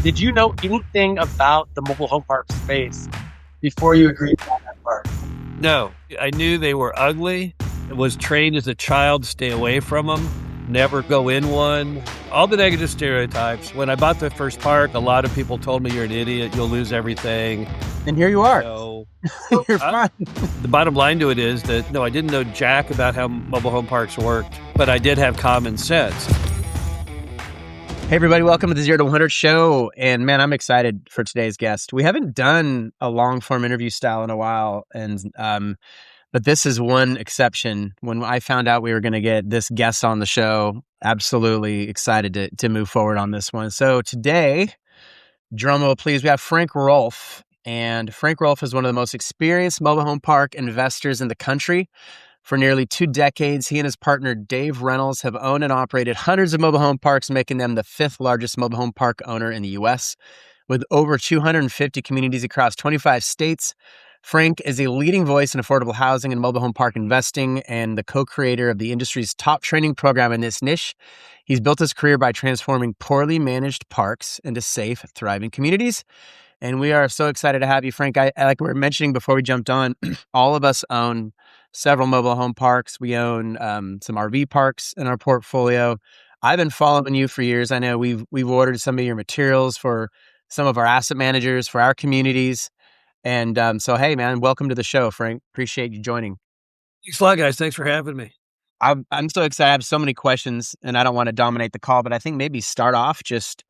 Did you know anything about the mobile home park space before you agreed to that park? No, I knew they were ugly. I was trained as a child to stay away from them, never go in one. All the negative stereotypes. When I bought the first park, a lot of people told me you're an idiot, you'll lose everything. And here you are. So, You're fine. the bottom line to it is that no, I didn't know jack about how mobile home parks worked, but I did have common sense. Hey, everybody, welcome to the 0 to 100 show. And man, I'm excited for today's guest. We haven't done a long form interview style in a while. But this is one exception. When I found out we were going to get this guest on the show, absolutely excited to move forward on this one. So today, drum roll please, we have Frank Rolfe. And Frank Rolfe is one of the most experienced mobile home park investors in the country. For nearly 2 decades, he and his partner, Dave Reynolds, have owned and operated hundreds of mobile home parks, making them the 5th largest mobile home park owner in the U.S. With over 250 communities across 25 states, Frank is a leading voice in affordable housing and mobile home park investing and the co-creator of the industry's top training program in this niche. He's built his career by transforming poorly managed parks into safe, thriving communities. And we are so excited to have you, Frank. I like we were mentioning before we jumped on, all of us own several mobile home parks. We own some RV parks in our portfolio. I've been following you for years. I know we've ordered some of your materials for some of our asset managers for our communities. And so, hey, man, welcome to the show, Frank. Appreciate you joining. Thanks a lot, guys. Thanks for having me. I'm so excited. I have so many questions, and I don't want to dominate the call, but I think maybe start off just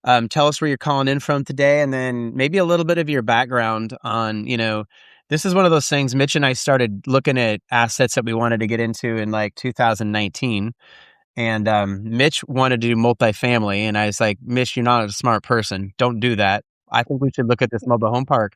tell us where you're calling in from today, and then maybe a little bit of your background on, this is one of those things. Mitch and I started looking at assets that we wanted to get into in like 2019. And Mitch wanted to do multifamily. And I was like, Mitch, you're not a smart person. Don't do that. I think we should look at this mobile home park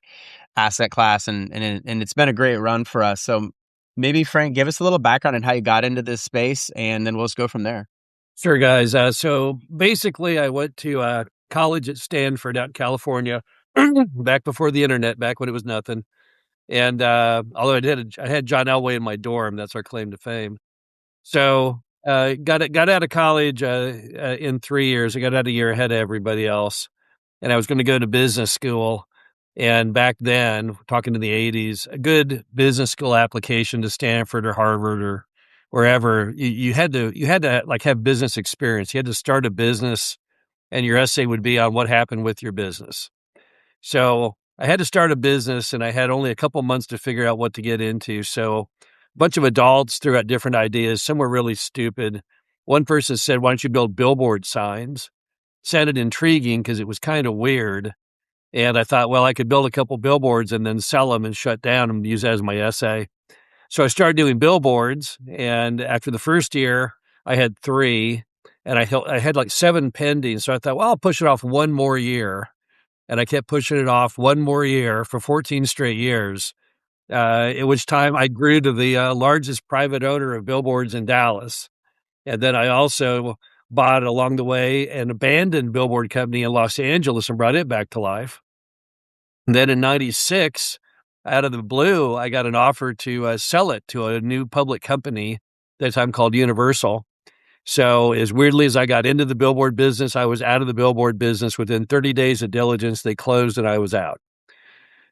asset class. And it's been a great run for us. So maybe, Frank, give us a little background on how you got into this space, and then we'll just go from there. Sure, guys. So basically, I went to college at Stanford out in California back before the internet, back when it was nothing. And although I had John Elway in my dorm. That's our claim to fame. So got out of college in 3 years. I got out a year ahead of everybody else, and I was going to go to business school. And back then, talking to the 80s, a good business school application to Stanford or Harvard or wherever, you had to like have business experience. You had to start a business, and your essay would be on what happened with your business. So I had to start a business, and I had only a couple months to figure out what to get into. So a bunch of adults threw out different ideas. Some were really stupid. One person said, "Why don't you build billboard signs?" Sounded intriguing because it was kind of weird. And I thought, well, I could build a couple billboards and then sell them and shut down and use that as my essay. So I started doing billboards. And after the first year, I had 3, and I had like 7 pending. So I thought, well, I'll push it off one more year. And I kept pushing it off one more year for 14 straight years, at which time I grew to the largest private owner of billboards in Dallas. And then I also bought along the way an abandoned billboard company in Los Angeles and brought it back to life. And then in 96, out of the blue, I got an offer to sell it to a new public company at that time called Universal. So as weirdly as I got into the billboard business, I was out of the billboard business within 30 days of diligence. They closed and I was out.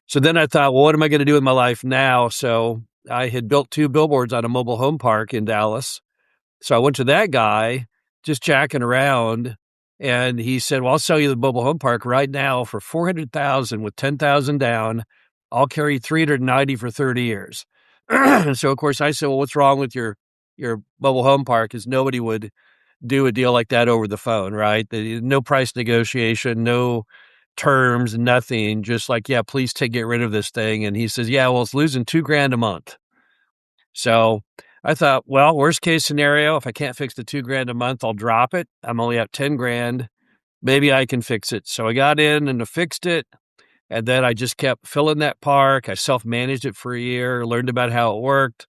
So then I thought, well, what am I going to do with my life now? So I had built 2 billboards on a mobile home park in Dallas. So I went to that guy just jacking around, and he said, well, I'll sell you the mobile home park right now for $400,000 with $10,000 down. I'll carry $390 for 30 years. So of course I said, well, what's wrong with your mobile home park? Is nobody would do a deal like that over the phone, right? No price negotiation, no terms, nothing. Just like, yeah, please get rid of this thing. And he says, yeah, well, it's losing $2,000 a month. So I thought, well, worst case scenario, if I can't fix the $2,000 a month, I'll drop it. I'm only at $10,000. Maybe I can fix it. So I got in and I fixed it. And then I just kept filling that park. I self-managed it for a year, learned about how it worked.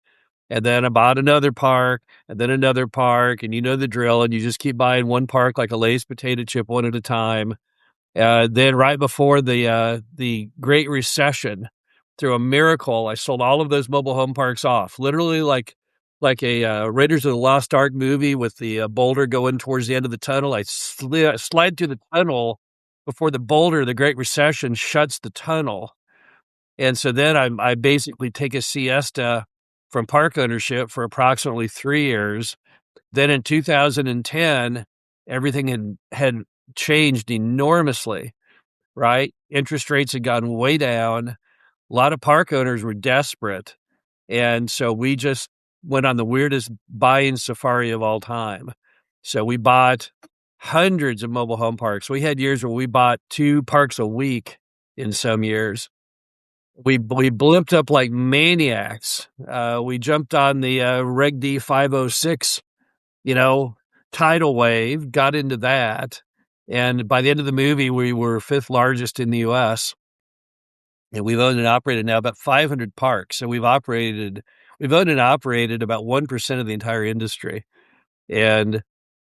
And then I bought another park and then another park. And you know the drill. And you just keep buying one park like a Lay's potato chip one at a time. Then right before the Great Recession, through a miracle, I sold all of those mobile home parks off, literally like a Raiders of the Lost Ark movie with the boulder going towards the end of the tunnel. I slide through the tunnel before the boulder, the Great Recession shuts the tunnel. And so then I basically take a siesta from park ownership for approximately 3 years. Then in 2010, everything had changed enormously, right? Interest rates had gotten way down. A lot of park owners were desperate. And so we just went on the weirdest buying safari of all time. So we bought hundreds of mobile home parks. We had years where we bought 2 parks a week in some years. We blipped up like maniacs. We jumped on the Reg D 506, you know, tidal wave, got into that. And by the end of the movie, we were 5th largest in the US. And we've owned and operated now about 500 parks. So we've owned and operated about 1% of the entire industry. And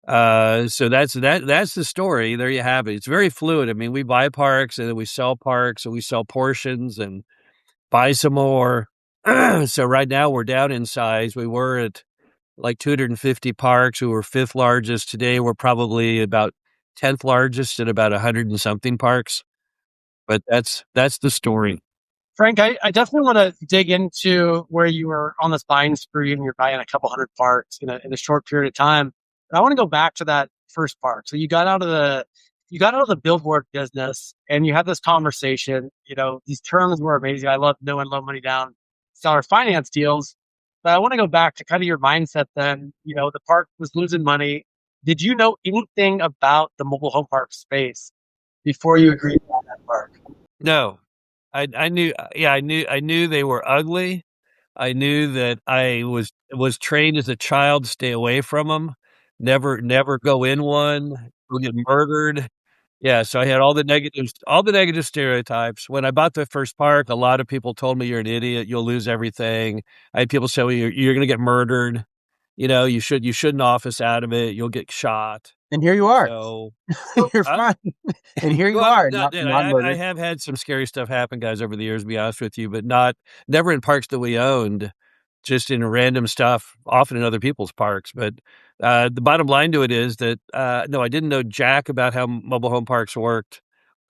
so that's the story. There you have it. It's very fluid. I mean, we buy parks and then we sell parks and we sell portions and buy some more. So right now we're down in size. We were at like 250 parks. We were 5th largest. Today we're probably about 10th largest at about 100 and something parks. But that's the story. Frank, I definitely want to dig into where you were on this buying spree and you're buying a couple hundred parks in a short period of time. But I want to go back to that first part. So you got out of the billboard business and you had this conversation. These terms were amazing. I love no and low money down seller finance deals. But I want to go back to kind of your mindset then. The park was losing money. Did you know anything about the mobile home park space before you agreed on that park? No, I knew, yeah, I knew they were ugly. I knew that I was trained as a child to stay away from them. Never go in one. You'll get murdered. Yeah, so I had all the negative stereotypes. When I bought the first park, a lot of people told me you're an idiot, you'll lose everything. I had people say, well, you're going to get murdered. You shouldn't office out of it. You'll get shot. And here you are. So, You're uh, fine. And here you well, are, not not that I non-murdered. have had some scary stuff happen, guys, over the years, to be honest with you, but never in parks that we owned, just in random stuff, often in other people's parks. But the bottom line to it is that no, I didn't know jack about how mobile home parks worked,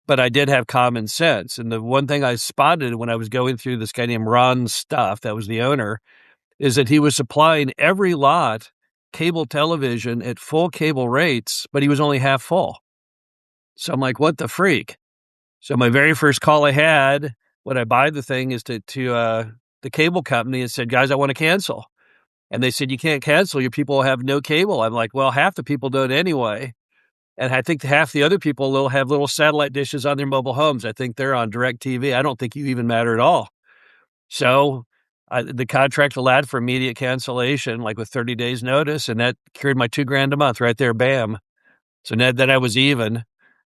but I did have common sense. And the one thing I spotted when I was going through this guy named Ron Stuff, that was the owner, is that he was supplying every lot cable television at full cable rates, but he was only half full. So I'm like, what the freak? So my very first call I had when I buy the thing is to the cable company and said, guys, I want to cancel. And they said, you can't cancel. Your people have no cable. I'm like, well, half the people don't anyway. And I think half the other people will have little satellite dishes on their mobile homes. I think they're on direct TV. I don't think you even matter at all. So the contract allowed for immediate cancellation, like with 30 days notice. And that cured my $2,000 a month right there. Bam. So then I was even.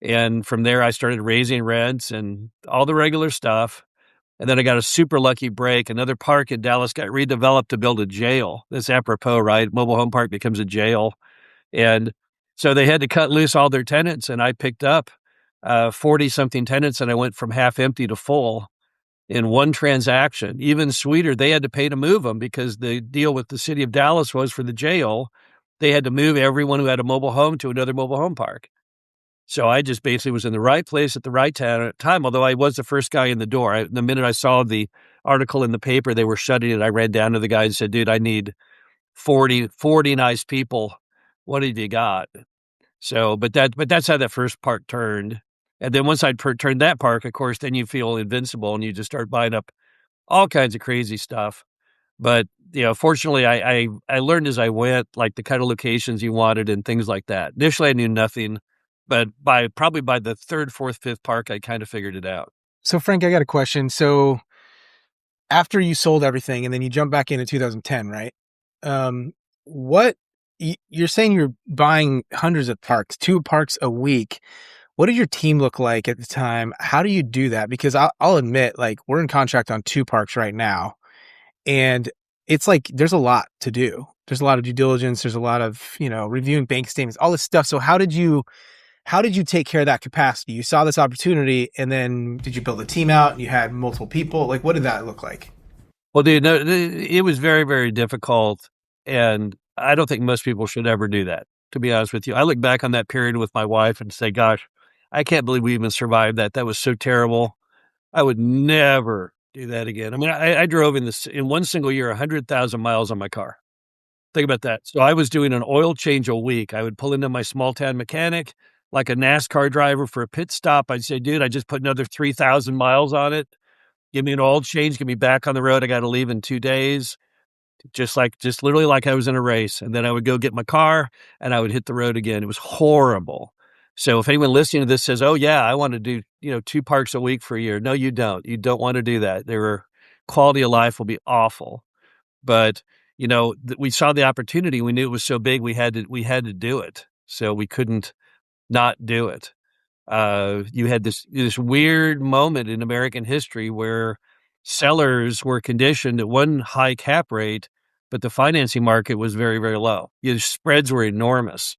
And from there, I started raising rents and all the regular stuff. And then I got a super lucky break. Another park in Dallas got redeveloped to build a jail. That's apropos, right? Mobile home park becomes a jail. And so they had to cut loose all their tenants. And I picked up 40 something tenants and I went from half empty to full in one transaction. Even sweeter, they had to pay to move them because the deal with the city of Dallas was for the jail. They had to move everyone who had a mobile home to another mobile home park. So I just basically was in the right place at the right time, although I was the first guy in the door. The minute I saw the article in the paper, they were shutting it. I ran down to the guy and said, dude, I need 40 nice people. What have you got? So, but that's how that first park turned. And then once I'd turned that park, of course, then you feel invincible and you just start buying up all kinds of crazy stuff. But, fortunately, I learned as I went, like the kind of locations you wanted and things like that. Initially, I knew nothing, but probably by the third, fourth, fifth park, I kind of figured it out. So Frank, I got a question. So after you sold everything and then you jump back into 2010, right? What you're saying you're buying hundreds of parks, 2 parks a week. What did your team look like at the time? How do you do that? Because I'll admit, like, we're in contract on 2 parks right now. And it's like, there's a lot to do. There's a lot of due diligence. There's a lot of, reviewing bank statements, all this stuff. So how did you take care of that capacity? You saw this opportunity and then did you build a team out and you had multiple people? Like, what did that look like? Well, dude, no, it was very, very difficult. And I don't think most people should ever do that, to be honest with you. I look back on that period with my wife and say, gosh, I can't believe we even survived that. That was so terrible. I would never do that again. I mean, I drove in one single year 100,000 miles on my car. Think about that. So I was doing an oil change a week. I would pull into my small town mechanic like a NASCAR driver for a pit stop. I'd say, dude, I just put another 3,000 miles on it. Give me an oil change. Get me back on the road. I got to leave in 2 days. Just literally like I was in a race. And then I would go get my car and I would hit the road again. It was horrible. So if anyone listening to this says, oh yeah, I want to do, 2 parks a week for a year. No, you don't. You don't want to do that. Quality of life will be awful. But, we saw the opportunity. We knew it was so big. We had to do it. So we couldn't not do it. You had this weird moment in American history where sellers were conditioned at one high cap rate, but the financing market was very, very low. Spreads were enormous.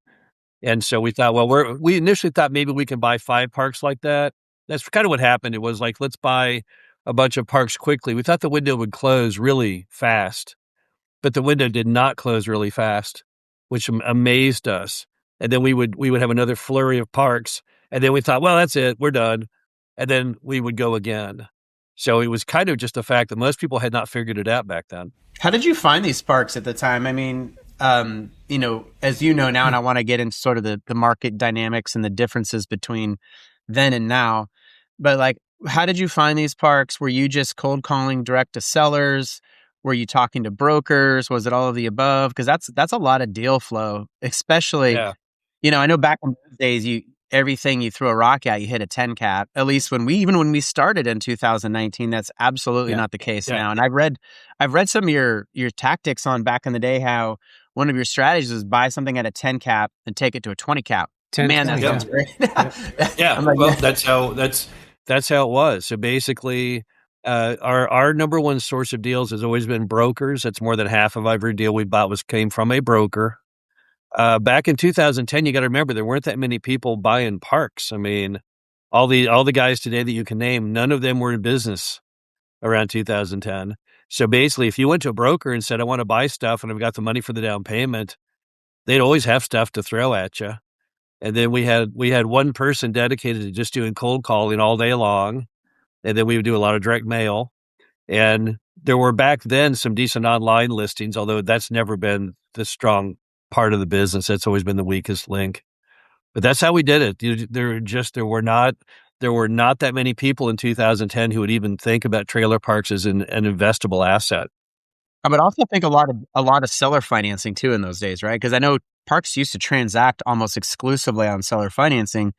And so we thought, well, we initially thought maybe we can buy 5 parks like that. That's kind of what happened. It was like, let's buy a bunch of parks quickly. We thought the window would close really fast, but the window did not close really fast, which amazed us. And then we would have another flurry of parks, and then we thought, well, that's it, we're done. And then we would go again. So it was kind of just the fact that most people had not figured it out back then. How did you find these parks at the time? I mean, as you know now, and I want to get into sort of the market dynamics and the differences between then and now, but like, how did you find these parks? Were you just cold calling direct to sellers? Were you talking to brokers? Was it all of the above? Because that's a lot of deal flow, especially, Yeah. I know back in those days, everything you throw a rock at, you hit a 10 cap. At least when we started in 2019, that's absolutely not the case now. And I've read some of your tactics on back in the day, how one of your strategies is buy something at a 10 cap and take it to a 20 cap. 10, Man, that 20, sounds great. Yeah. I'm like, Well, that's how it was. So basically, our number one source of deals has always been brokers. That's more than half of every deal we bought came from a broker. Back in 2010, you got to remember there weren't that many people buying parks. I mean, all the guys today that you can name, none of them were in business around 2010. So basically, if you went to a broker and said, "I want to buy stuff and I've got the money for the down payment," they'd always have stuff to throw at you. And then we had one person dedicated to just doing cold calling all day long, and then we would do a lot of direct mail. And there were back then some decent online listings, although that's never been the strong part of the business. That's always been the weakest link. But that's how we did it. There were not that many people in 2010 who would even think about trailer parks as an investable asset. I would also think a lot of seller financing too in those days, right? Because I know parks used to transact almost exclusively on seller financing,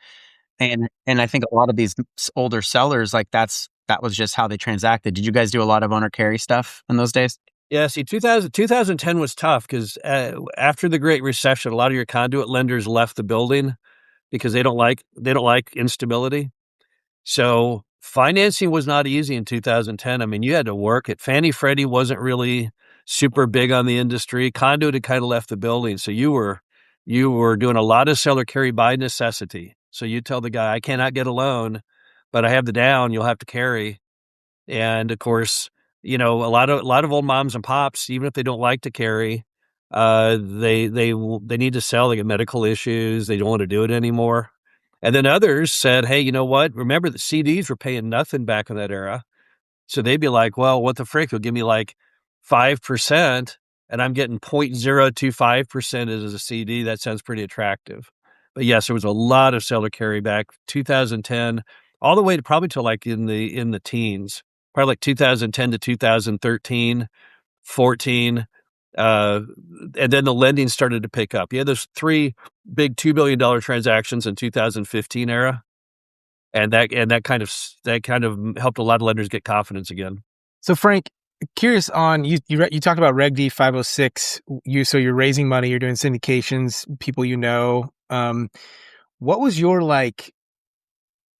and I think a lot of these older sellers, like that was just how they transacted. Did you guys do a lot of owner carry stuff in those days? Yeah, see, 2010 was tough because after the Great Recession, a lot of your conduit lenders left the building because they don't like instability. So financing was not easy in 2010. I mean, you had to work it. Fannie Freddie wasn't really super big on the industry. Conduit had kind of left the building. So you were doing a lot of seller carry by necessity. So you tell the guy, I cannot get a loan, but I have the down, you'll have to carry. And of course, a lot of old moms and pops, even if they don't like to carry, they need to sell. They get medical issues. They don't want to do it anymore. And then others said, hey, you know what? Remember that CDs were paying nothing back in that era. So they'd be like, well, what the frick? You'll give me like 5% and I'm getting 0.025% as a CD. That sounds pretty attractive. But yes, there was a lot of seller carry back 2010, all the way to probably to like in the teens, probably like 2010 to 2013, 14. Uh, and then the lending started to pick up. You had those 3 big $2 billion transactions in 2015 era. And that kind of helped a lot of lenders get confidence again. So Frank, curious on you talked about Reg D 506. So you're raising money, you're doing syndications, people you know. What was your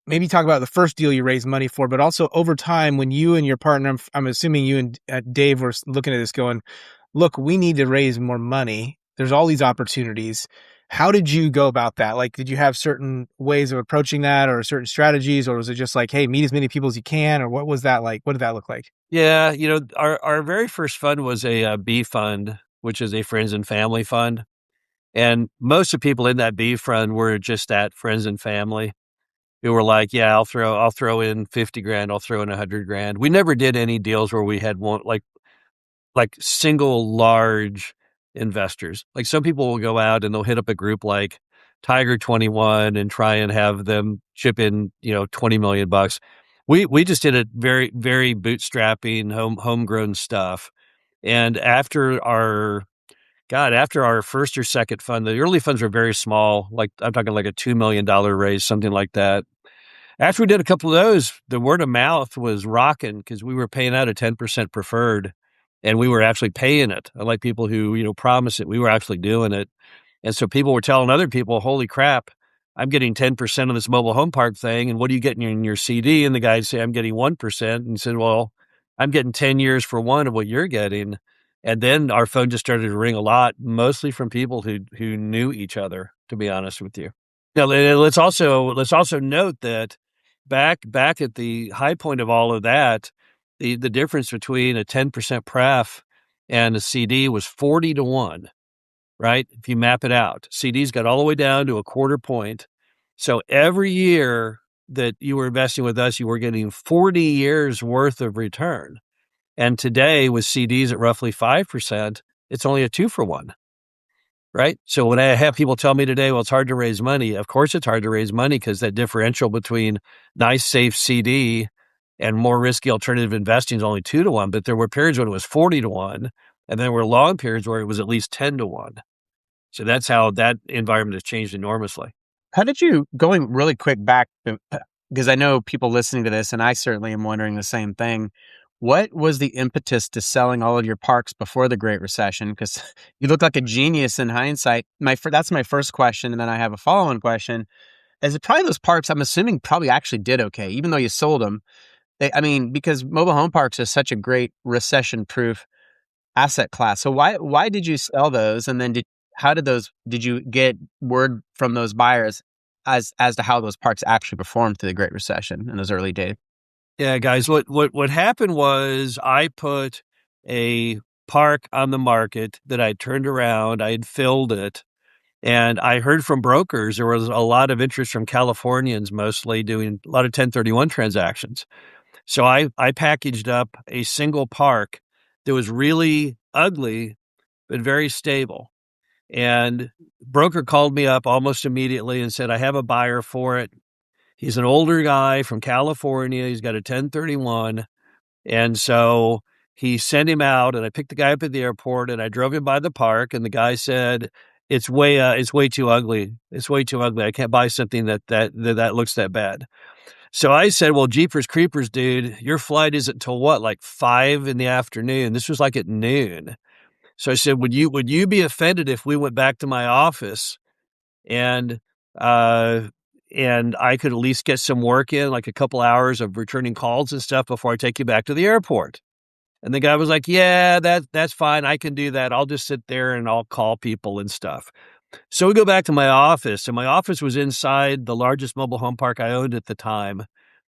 maybe talk about the first deal you raised money for, but also over time when you and your partner, I'm assuming you and Dave were looking at this going, look, we need to raise more money. There's all these opportunities. How did you go about that? Like, did you have certain ways of approaching that or certain strategies, or was it just like, hey, meet as many people as you can? Or what was that like? What did that look like? Yeah, our very first fund was a B fund, which is a friends and family fund. And most of the people in that B fund were just that, friends and family. who were like, yeah, I'll throw in 50 grand. I'll throw in 100 grand. We never did any deals where we had one, like single large investors. Like some people will go out and they'll hit up a group like Tiger 21 and try and have them chip in, 20 million bucks. We just did it very, very bootstrapping, homegrown stuff. And after our first or second fund, the early funds were very small. Like I'm talking like a $2 million raise, something like that. After we did a couple of those, the word of mouth was rocking because we were paying out a 10% preferred and we were actually paying it. Unlike people who, promise it, we were actually doing it. And so people were telling other people, holy crap, I'm getting 10% of this mobile home park thing. And what are you getting in your CD? And the guy say, I'm getting 1%. And he said, well, I'm getting 10 years for one of what you're getting. And then our phone just started to ring a lot, mostly from people who knew each other, to be honest with you. Now, let's also note that back at the high point of all of that, the difference between a 10% pref and a CD was 40-1, right? If you map it out, CDs got all the way down to a quarter point. So every year that you were investing with us, you were getting 40 years worth of return. And today with CDs at roughly 5%, it's only a 2-for-1. Right. So when I have people tell me today, well, it's hard to raise money. Of course, it's hard to raise money because that differential between nice, safe CD and more risky alternative investing is only 2-1. But there were periods when it was 40-1. And there were long periods where it was at least 10-1. So that's how that environment has changed enormously. How did you, going really quick back, because I know people listening to this, and I certainly am wondering the same thing. What was the impetus to selling all of your parks before the Great Recession? Because you look like a genius in hindsight. That's my first question, and then I have a follow-on question. Is it probably those parks, I'm assuming, probably actually did okay, even though you sold them? Because mobile home parks is such a great recession-proof asset class. So why did you sell those? And then did you get word from those buyers as to how those parks actually performed through the Great Recession in those early days? Yeah, guys, what happened was I put a park on the market that I turned around, I had filled it, and I heard from brokers there was a lot of interest from Californians mostly doing a lot of 1031 transactions. So I packaged up a single park that was really ugly but very stable. And broker called me up almost immediately and said, I have a buyer for it. He's an older guy from California. He's got a 1031. And so he sent him out and I picked the guy up at the airport and I drove him by the park. And the guy said, it's way too ugly. It's way too ugly. I can't buy something that looks that bad. So I said, well, Jeepers Creepers, dude, your flight isn't till what, like 5 in the afternoon. This was like at noon. So I said, would you be offended if we went back to my office and uh and I could at least get some work in, like a couple hours of returning calls and stuff before I take you back to the airport? And the guy was like, yeah, that's fine. I can do that. I'll just sit there and I'll call people and stuff. So we go back to my office, and my office was inside the largest mobile home park I owned at the time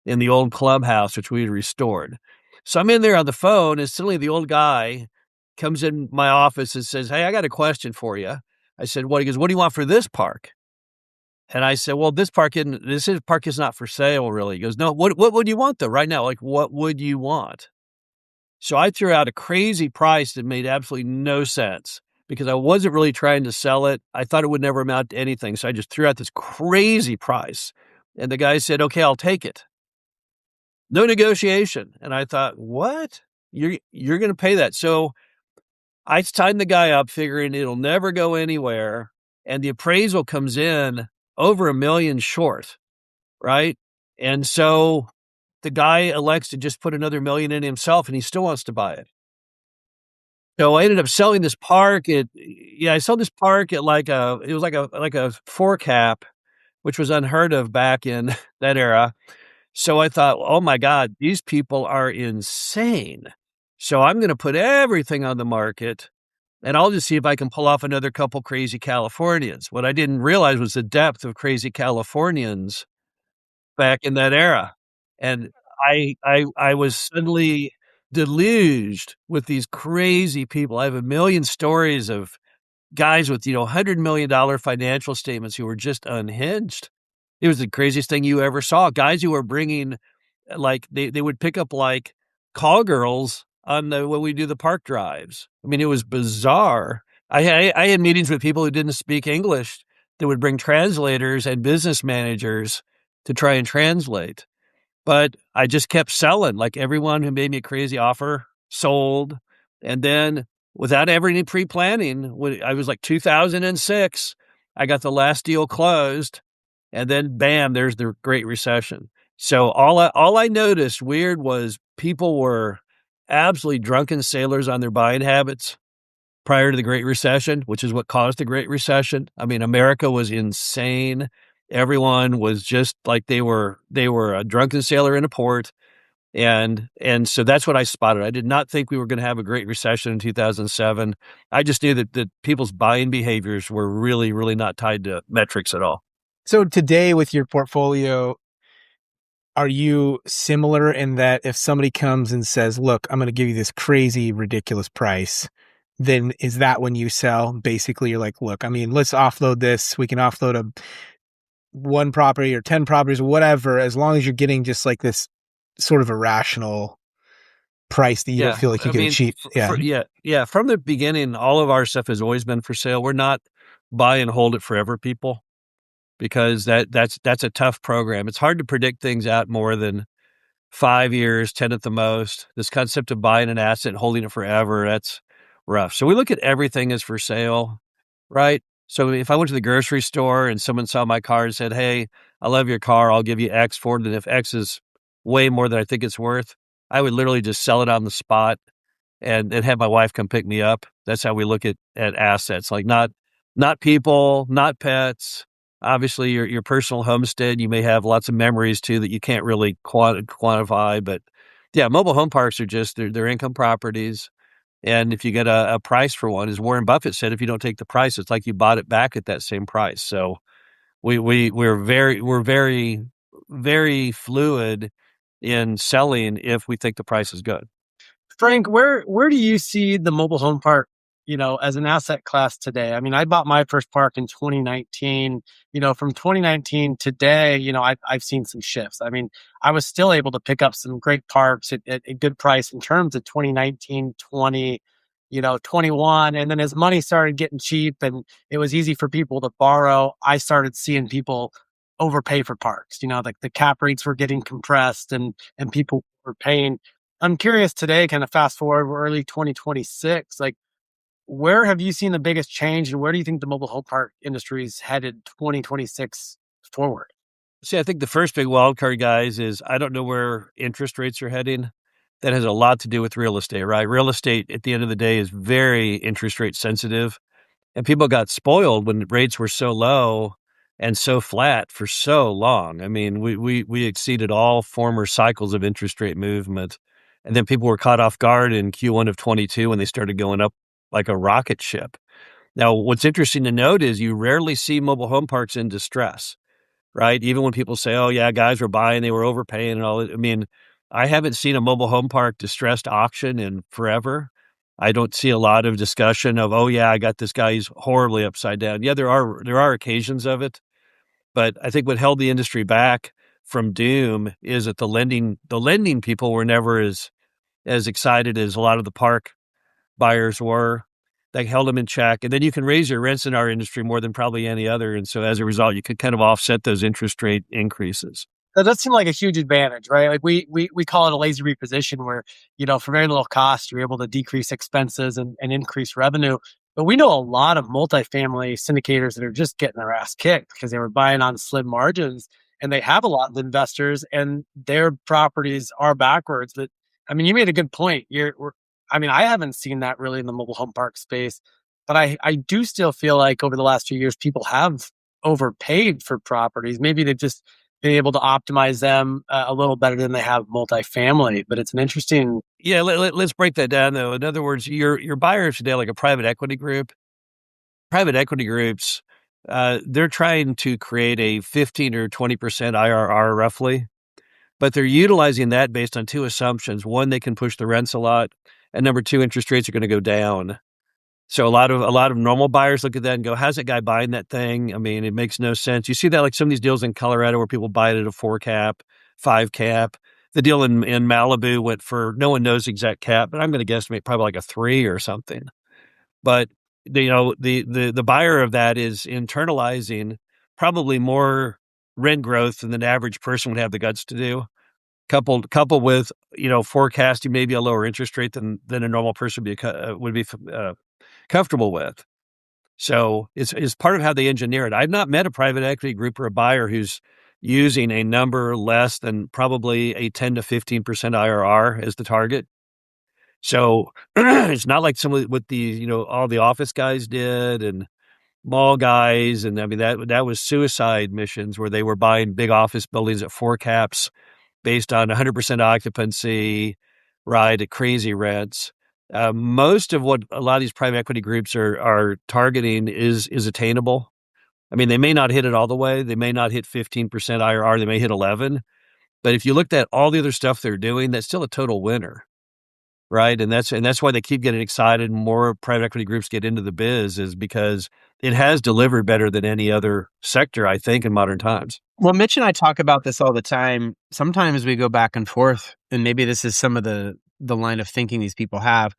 in the old clubhouse, which we had restored. So I'm in there on the phone, and suddenly the old guy comes in my office and says, hey, I got a question for you. I said, what? He goes, what do you want for this park? And I said, well, this park is not for sale, really. He goes, no, what would you want though right now? Like, what would you want? So I threw out a crazy price that made absolutely no sense because I wasn't really trying to sell it. I thought it would never amount to anything. So I just threw out this crazy price. And the guy said, okay, I'll take it. No negotiation. And I thought, what? You're going to pay that. So I signed the guy up figuring it'll never go anywhere. And the appraisal comes in over $1 million short, right? And so the guy elects to just put another $1 million in himself and he still wants to buy it. So I ended up selling this park I sold this park at like a 4 cap, which was unheard of back in that era. So I thought, oh my God, these people are insane. So I'm going to put everything on the market and I'll just see if I can pull off another couple crazy Californians. What I didn't realize was the depth of crazy Californians back in that era. And I was suddenly deluged with these crazy people. I have a million stories of guys with, $100 million financial statements who were just unhinged. It was the craziest thing you ever saw. Guys who were bringing, like, they would pick up like call girls on when we do the park drives. I mean, it was bizarre. I had meetings with people who didn't speak English that would bring translators and business managers to try and translate. But I just kept selling. Like, everyone who made me a crazy offer sold. And then, without ever any pre-planning, when I was like 2006, I got the last deal closed, and then bam, there's the Great Recession. So all I noticed weird was people were absolutely drunken sailors on their buying habits prior to the Great Recession, which is what caused the Great Recession. I mean, America was insane. Everyone was just like they were a drunken sailor in a port. And so that's what I spotted. I did not think we were going to have a Great Recession in 2007. I just knew that people's buying behaviors were really, really not tied to metrics at all. So today with your portfolio, are you similar in that if somebody comes and says, look, I'm going to give you this crazy, ridiculous price, then is that when you sell? Basically, you're like, look, I mean, let's offload this. We can offload one property or 10 properties or whatever, as long as you're getting just like this sort of irrational price that you don't Yeah, feel like you I can mean, achieve. Yeah. yeah. From the beginning, all of our stuff has always been for sale. We're not buy and hold it forever people, because that's a tough program. It's hard to predict things out more than 5 years, 10 at the most. This concept of buying an asset and holding it forever, that's rough. So we look at everything as for sale, right? So if I went to the grocery store and someone saw my car and said, "Hey, I love your car. I'll give you X for it." And if X is way more than I think it's worth, I would literally just sell it on the spot and have my wife come pick me up. That's how we look at assets, like not people, not pets. Obviously, your personal homestead, you may have lots of memories too that you can't really quantify. But yeah, mobile home parks are just they're income properties. And if you get a price for one, as Warren Buffett said, if you don't take the price, it's like you bought it back at that same price. So we're very, very fluid in selling if we think the price is good. Frank, where do you see the mobile home park, as an asset class today? I mean, I bought my first park in 2019. From 2019 today, I've seen some shifts. I mean, I was still able to pick up some great parks at a good price in terms of 2019, 20, 21. And then as money started getting cheap and it was easy for people to borrow, I started seeing people overpay for parks. Like the cap rates were getting compressed and people were paying. I'm curious today, kind of fast forward, we're early 2026, like where have you seen the biggest change and where do you think the mobile home park industry is headed 2026 forward? See, I think the first big wild card, guys, is I don't know where interest rates are heading. That has a lot to do with real estate, right? Real estate at the end of the day is very interest rate sensitive. And people got spoiled when rates were so low and so flat for so long. I mean, we exceeded all former cycles of interest rate movement. And then people were caught off guard in Q1 of 22 when they started going up like a rocket ship. Now, what's interesting to note is you rarely see mobile home parks in distress, right? Even when people say, "Oh yeah, guys were buying, they were overpaying and all that." I mean, I haven't seen a mobile home park distressed auction in forever. I don't see a lot of discussion of, "Oh yeah, I got this guy, he's horribly upside down." Yeah, there are occasions of it, but I think what held the industry back from doom is that the lending people were never as excited as a lot of the park buyers were. They held them in check, and then you can raise your rents in our industry more than probably any other, and so as a result, you could kind of offset those interest rate increases. That does seem like a huge advantage, right? Like we call it a lazy reposition where, for very little cost, you're able to decrease expenses and increase revenue. But we know a lot of multifamily syndicators that are just getting their ass kicked because they were buying on slim margins and they have a lot of investors and their properties are backwards. But I mean, you made a good point. I mean, I haven't seen that really in the mobile home park space, but I do still feel like over the last few years, people have overpaid for properties. Maybe they've just been able to optimize them a little better than they have multifamily. But it's an interesting. Yeah, let's break that down, though. In other words, your buyers today, like a private equity groups, they're trying to create a 15 or 20% IRR roughly, but they're utilizing that based on two assumptions. One, they can push the rents a lot, and number two, interest rates are going to go down. So a lot of normal buyers look at that and go, "How's that guy buying that thing?" I mean, it makes no sense. You see that like some of these deals in Colorado where people buy it at a 4 cap, 5 cap. The deal in Malibu went for no one knows the exact cap, but I'm going to guesstimate probably like a 3 or something. But the buyer of that is internalizing probably more rent growth than the average person would have the guts to do. Coupled with forecasting maybe a lower interest rate than a normal person would be comfortable with. So it's part of how they engineer it. I've not met a private equity group or a buyer who's using a number less than probably a 10 to 15% IRR as the target. So it's not like some of what all the office guys did and mall guys. And I mean, that was suicide missions where they were buying big office buildings at 4 caps based on 100% occupancy, right, at crazy rents. Most of what a lot of these private equity groups are targeting is attainable. I mean, they may not hit it all the way. They may not hit 15% IRR. They may hit 11. But if you looked at all the other stuff they're doing, that's still a total winner, right? And that's why they keep getting excited. And more private equity groups get into the biz is because it has delivered better than any other sector, I think, in modern times. Well, Mitch and I talk about this all the time. Sometimes we go back and forth, and maybe this is some of the line of thinking these people have.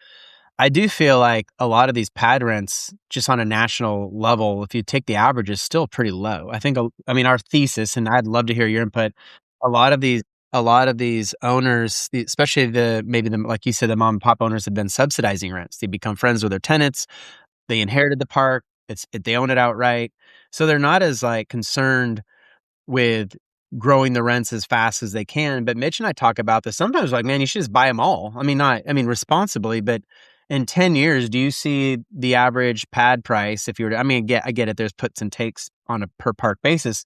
I do feel like a lot of these pad rents, just on a national level, if you take the average, is still pretty low. I mean, our thesis, and I'd love to hear your input. A lot of these, a lot of these owners, especially like you said, the mom and pop owners have been subsidizing rents. They become friends with their tenants. They inherited the park. They own it outright, so they're not as like concerned with growing the rents as fast as they can. But Mitch and I talk about this sometimes, like, man, you should just buy them all. I mean, responsibly, but in 10 years, do you see the average pad price if you were to, I get it, there's puts and takes on a per park basis.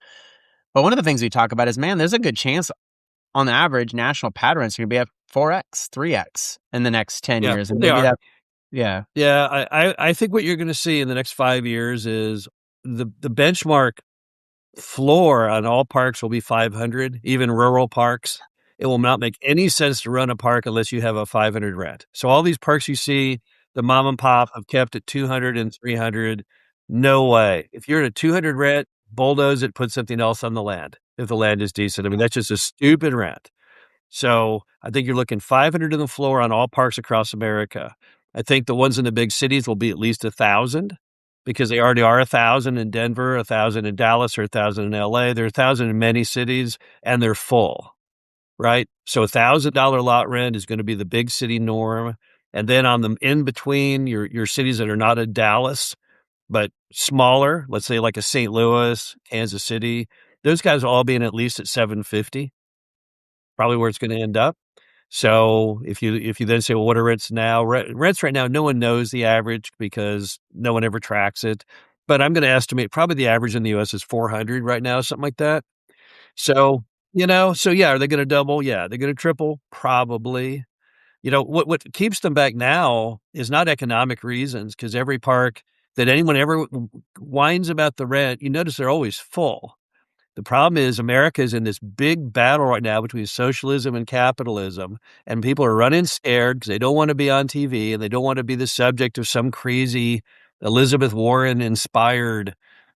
But one of the things we talk about is, man, there's a good chance on the average national pad rents are going to be at 4x, 3x in the next 10 Yeah, years. And they maybe are. that, yeah. Yeah, I think what you're going to see in the next 5 years is the benchmark floor on all parks will be 500, even rural parks. It will not make any sense to run a park unless you have a 500 rent. So all these parks you see, the mom and pop have kept at 200 and 300. No way. If you're at a 200 rent, bulldoze it, put something else on the land. If the land is decent, I mean, that's just a stupid rent. So I think you're looking 500 on the floor on all parks across America. I think the ones in the big cities will be at least 1,000 because they already are 1,000 in Denver, 1,000 in Dallas, or 1,000 in LA. They're 1,000 in many cities and they're full, right? So $1,000 lot rent is going to be the big city norm. And then on the in between your cities that are not a Dallas, but smaller, let's say like a St. Louis, Kansas City, those guys will all be in at least at 750, probably where it's going to end up. So if you then say, well, what are rents now? Rents right now, no one knows the average because no one ever tracks it. But I'm going to estimate probably the average in the U.S. is 400 right now, something like that. So yeah, are they going to double? Yeah, they're going to triple, probably. What keeps them back now is not economic reasons, because every park that anyone ever whines about the rent, you notice they're always full. The problem is America is in this big battle right now between socialism and capitalism, and people are running scared because they don't want to be on TV and they don't want to be the subject of some crazy Elizabeth Warren inspired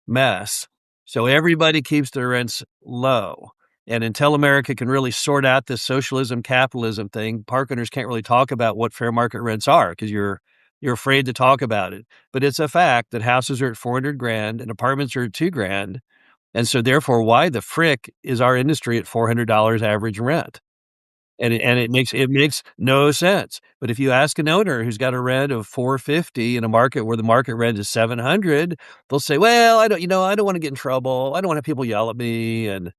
mess. So everybody keeps their rents low. And until America can really sort out this socialism capitalism thing, park owners can't really talk about what fair market rents are because you're afraid to talk about it. But it's a fact that houses are at 400 grand and apartments are at 2 grand. And so therefore, why the frick is our industry at $400 average rent? And it makes no sense. But if you ask an owner who's got a rent of 450 in a market where the market rent is 700, they'll say, "Well, I don't want to get in trouble. I don't want to have people yell at me," and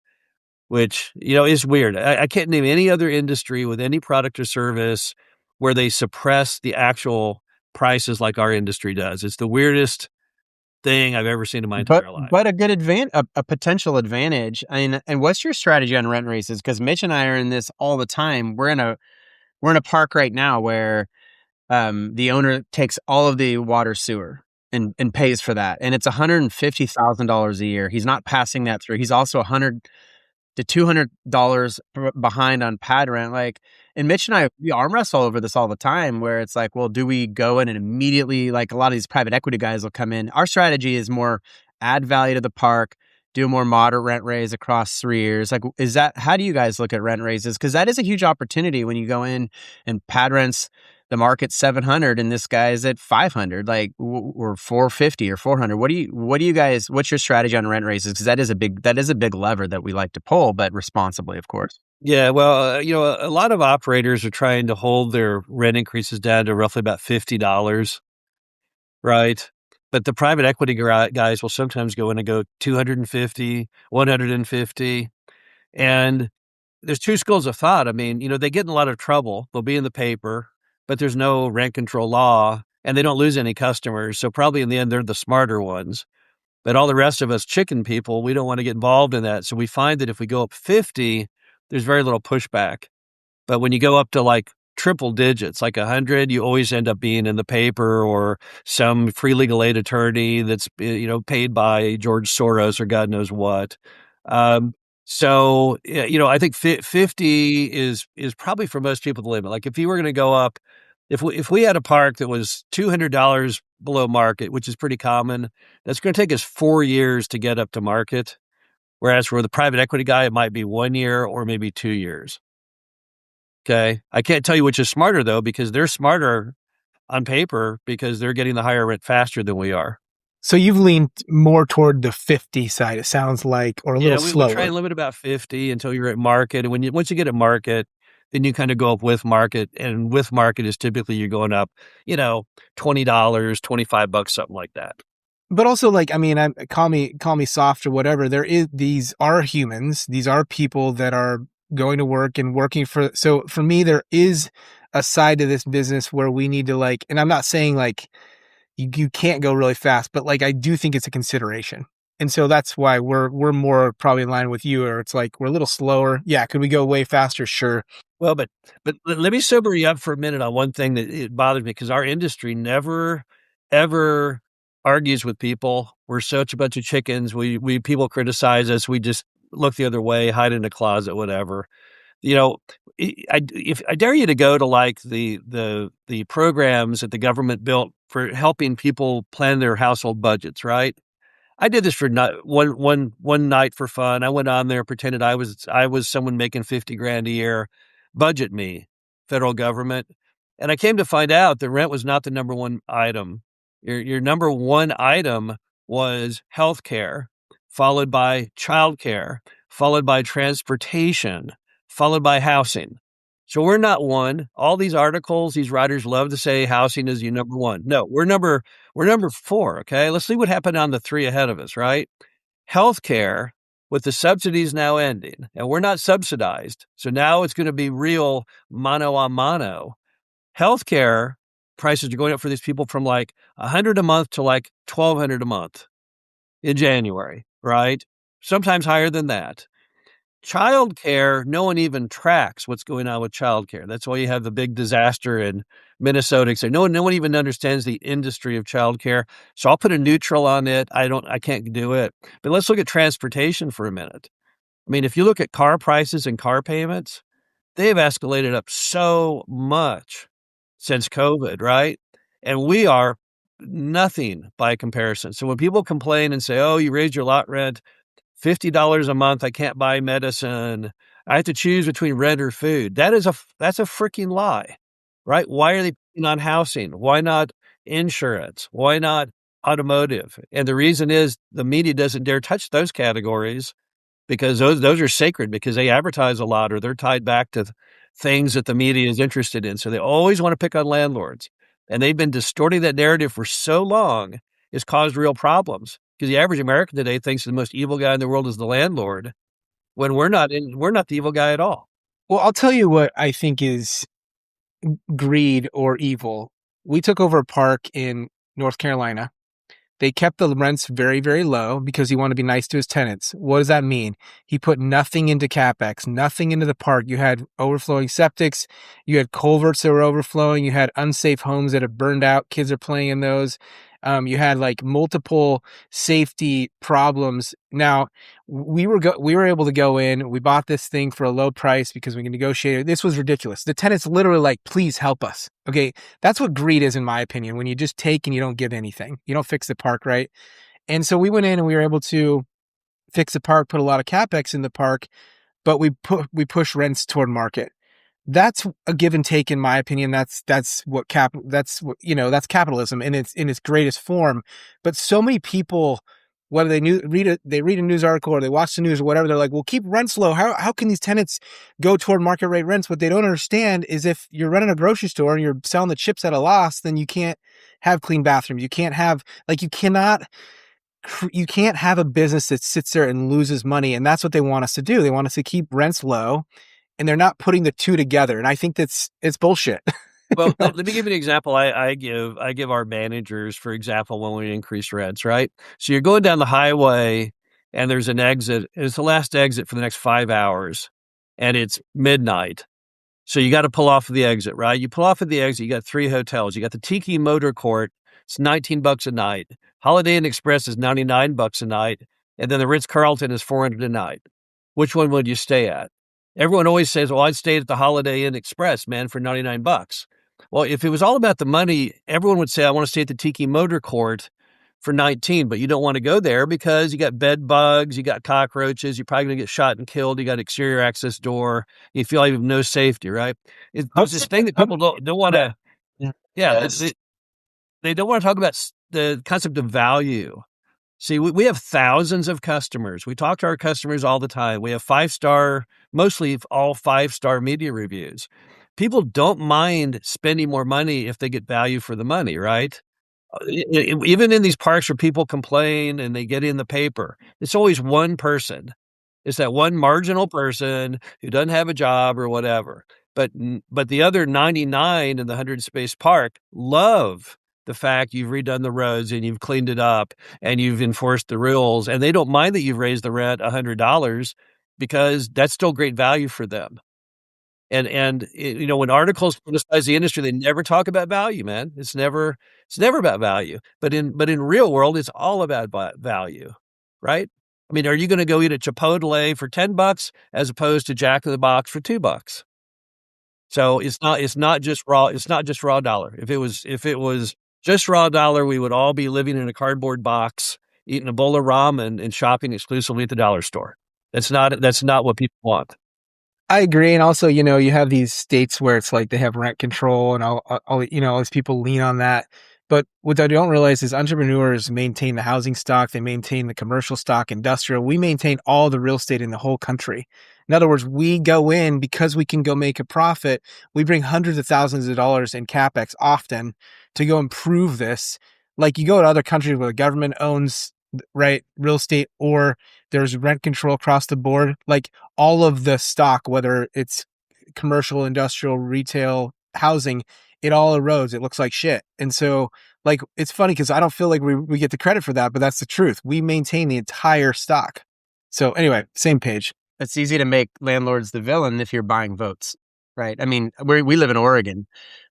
which is weird. I can't name any other industry with any product or service where they suppress the actual prices like our industry does. It's the weirdest thing I've ever seen in my But entire life. but a potential advantage. And what's your strategy on rent raises? Because Mitch and I are in this all the time. We're in a park right now where the owner takes all of the water sewer and pays for that, and it's $150,000 a year. He's not passing that through. He's also to $200 behind on pad rent. Like, and Mitch and I, we arm wrestle over this all the time, where it's like, well, do we go in and immediately, like a lot of these private equity guys will come in. Our strategy is more add value to the park, do a more moderate rent raise across 3 years. Like, how do you guys look at rent raises? Because that is a huge opportunity when you go in and pad rents, the market's 700 and this guy's at 500, like, or 450 or 400. What do you guys, what's your strategy on rent raises? Because that is a big lever that we like to pull, but responsibly, of course. Yeah, well, a lot of operators are trying to hold their rent increases down to roughly about $50, right? But the private equity guys will sometimes go in and go 250, 150. And there's two schools of thought. I mean, they get in a lot of trouble. They'll be in the paper, but there's no rent control law and they don't lose any customers. So probably in the end, they're the smarter ones. But all the rest of us chicken people, we don't want to get involved in that. So we find that if we go up 50, there's very little pushback. But when you go up to like triple digits, like 100, you always end up being in the paper or some free legal aid attorney that's, paid by George Soros or God knows what. So, I think 50 is probably for most people the limit. Like if you were going to go up, if we had a park that was $200 below market, which is pretty common, that's going to take us 4 years to get up to market. Whereas for the private equity guy, it might be 1 year or maybe 2 years. Okay. I can't tell you which is smarter though, because they're smarter on paper because they're getting the higher rent faster than we are. So you've leaned more toward the 50 side, it sounds like, or a little slower. We try and limit about 50 until you're at market. And once you get at market, then you kind of go up with market. And with market is typically you're going up, $20, $25, something like that. But also, like, I mean, call me soft or whatever. These are humans. These are people that are going to work and working so for me, there is a side to this business where we need to, like, and I'm not saying like you can't go really fast, but like, I do think it's a consideration. And so that's why we're more probably in line with you, or it's like, we're a little slower. Yeah. Could we go way faster? Sure. Well, but let me sober you up for a minute on one thing that it bothers me, because our industry never, ever argues with people. We're such a bunch of chickens. We people criticize us. We just look the other way, hide in a closet, whatever. I dare you to go to like the programs that the government built for helping people plan their household budgets, right? I did this for one night for fun. I went on there, pretended I was someone making 50 grand a year, budget me, federal government. And I came to find out that rent was not the number one item. Your number one item was healthcare, followed by childcare, followed by transportation, followed by housing. So we're not one. All these articles, these writers love to say housing is your number one. No, we're number 4. Okay. Let's see what happened on the 3 ahead of us, right? Healthcare, with the subsidies now ending, and we're not subsidized. So now it's going to be real mano a mano. Healthcare prices are going up for these people from like $100 a month to like $1,200 a month in January, right? Sometimes higher than that. Childcare, no one even tracks what's going on with childcare. That's why you have the big disaster in Minnesota. So no one even understands the industry of childcare. So I'll put a neutral on it. I can't do it. But let's look at transportation for a minute. I mean, if you look at car prices and car payments, they've escalated up so much since COVID, right? And we are nothing by comparison. So when people complain and say, oh, you raised your lot rent $50 a month, I can't buy medicine, I have to choose between rent or food. That's a freaking lie, right? Why are they putting on housing? Why not insurance? Why not automotive? And the reason is the media doesn't dare touch those categories because those are sacred, because they advertise a lot or they're tied back to things that the media is interested in. So they always want to pick on landlords. And they've been distorting that narrative for so long, it's caused real problems. Because the average American today thinks the most evil guy in the world is the landlord, when we're not the evil guy at all. Well, I'll tell you what I think is greed or evil. We took over a park in North Carolina. They kept the rents very, very low because he wanted to be nice to his tenants. What does that mean? He put nothing into CapEx, nothing into the park. You had overflowing septics. You had culverts that were overflowing. You had unsafe homes that have burned out. Kids are playing in those. You had like multiple safety problems. Now we were able to go in. We bought this thing for a low price because we can negotiate. This was ridiculous. The tenants literally like, please help us. Okay, that's what greed is, in my opinion. When you just take and you don't give anything, you don't fix the park, right? And so we went in and we were able to fix the park, put a lot of capex in the park, but we push rents toward market. That's a give and take, in my opinion. That's what that's capitalism in its greatest form. But so many people, whether they read a news article or they watch the news or whatever, they're like, well, keep rents low. How can these tenants go toward market rate rents? What they don't understand is if you're running a grocery store and you're selling the chips at a loss, then you can't have clean bathrooms. You can't have you can't have a business that sits there and loses money. And that's what they want us to do. They want us to keep rents low, and they're not putting the two together. And I think it's bullshit. Well, let me give you an example. I give our managers, for example, when we increase rents, right? So you're going down the highway and there's an exit. And it's the last exit for the next 5 hours and it's midnight. So you got to pull off of the exit, right? You pull off of the exit. You got 3 hotels. You got the Tiki Motor Court. It's $19 a night. Holiday Inn Express is $99 a night. And then the Ritz-Carlton is $400 a night. Which one would you stay at? Everyone always says, well, I'd stay at the Holiday Inn Express, man, for $99. Well, if it was all about the money, everyone would say, I want to stay at the Tiki Motor Court for 19, but you don't want to go there because you got bed bugs, you got cockroaches, you're probably going to get shot and killed, you got exterior access door, you feel like you have no safety, right? There's this thing that people don't want to, they don't want to talk about the concept of value. See, we have thousands of customers. We talk to our customers all the time. We have 5-star, mostly all 5-star media reviews. People don't mind spending more money if they get value for the money, right? Even in these parks where people complain and they get in the paper, it's always one person. It's that one marginal person who doesn't have a job or whatever. But the other 99 in the 100-space park love the fact you've redone the roads and you've cleaned it up and you've enforced the rules, and they don't mind that you've raised the rent $100 because that's still great value for them. And when articles criticize the industry, they never talk about value, man. It's never about value. But in real world, it's all about value, right? I mean, are you going to go eat at Chipotle for $10 as opposed to Jack in the Box for $2? So it's not just raw dollar. If it was just raw dollar, we would all be living in a cardboard box, eating a bowl of ramen and shopping exclusively at the dollar store. That's not what people want. I agree. And also, you have these states where it's like they have rent control and all these people lean on that. But what I don't realize is entrepreneurs maintain the housing stock. They maintain the commercial stock, industrial. We maintain all the real estate in the whole country. In other words, we go in because we can go make a profit. We bring hundreds of thousands of dollars in capex often to go improve this. Like you go to other countries where the government owns, right, real estate, or there's rent control across the board. Like all of the stock, whether it's commercial, industrial, retail, housing, it all erodes. It looks like shit. And so like, it's funny because I don't feel like we get the credit for that, but that's the truth. We maintain the entire stock. So anyway, same page. It's easy to make landlords the villain if you're buying votes, right? I mean, we live in Oregon,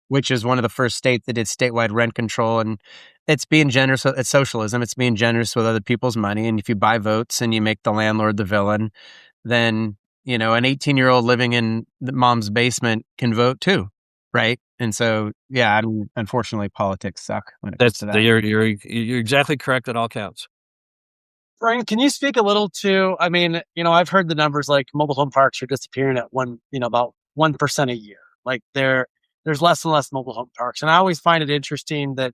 which is one of the first states that did statewide rent control, and it's being generous. It's socialism. It's being generous with other people's money. And if you buy votes and you make the landlord the villain, then, an 18-year-old living in mom's basement can vote too, right? And so, yeah, I mean, unfortunately, politics suck when it comes to that. You're exactly correct on all counts. Frank, can you speak a little to, I mean, I've heard the numbers like mobile home parks are disappearing at about 1% a year. Like there's less and less mobile home parks. And I always find it interesting that,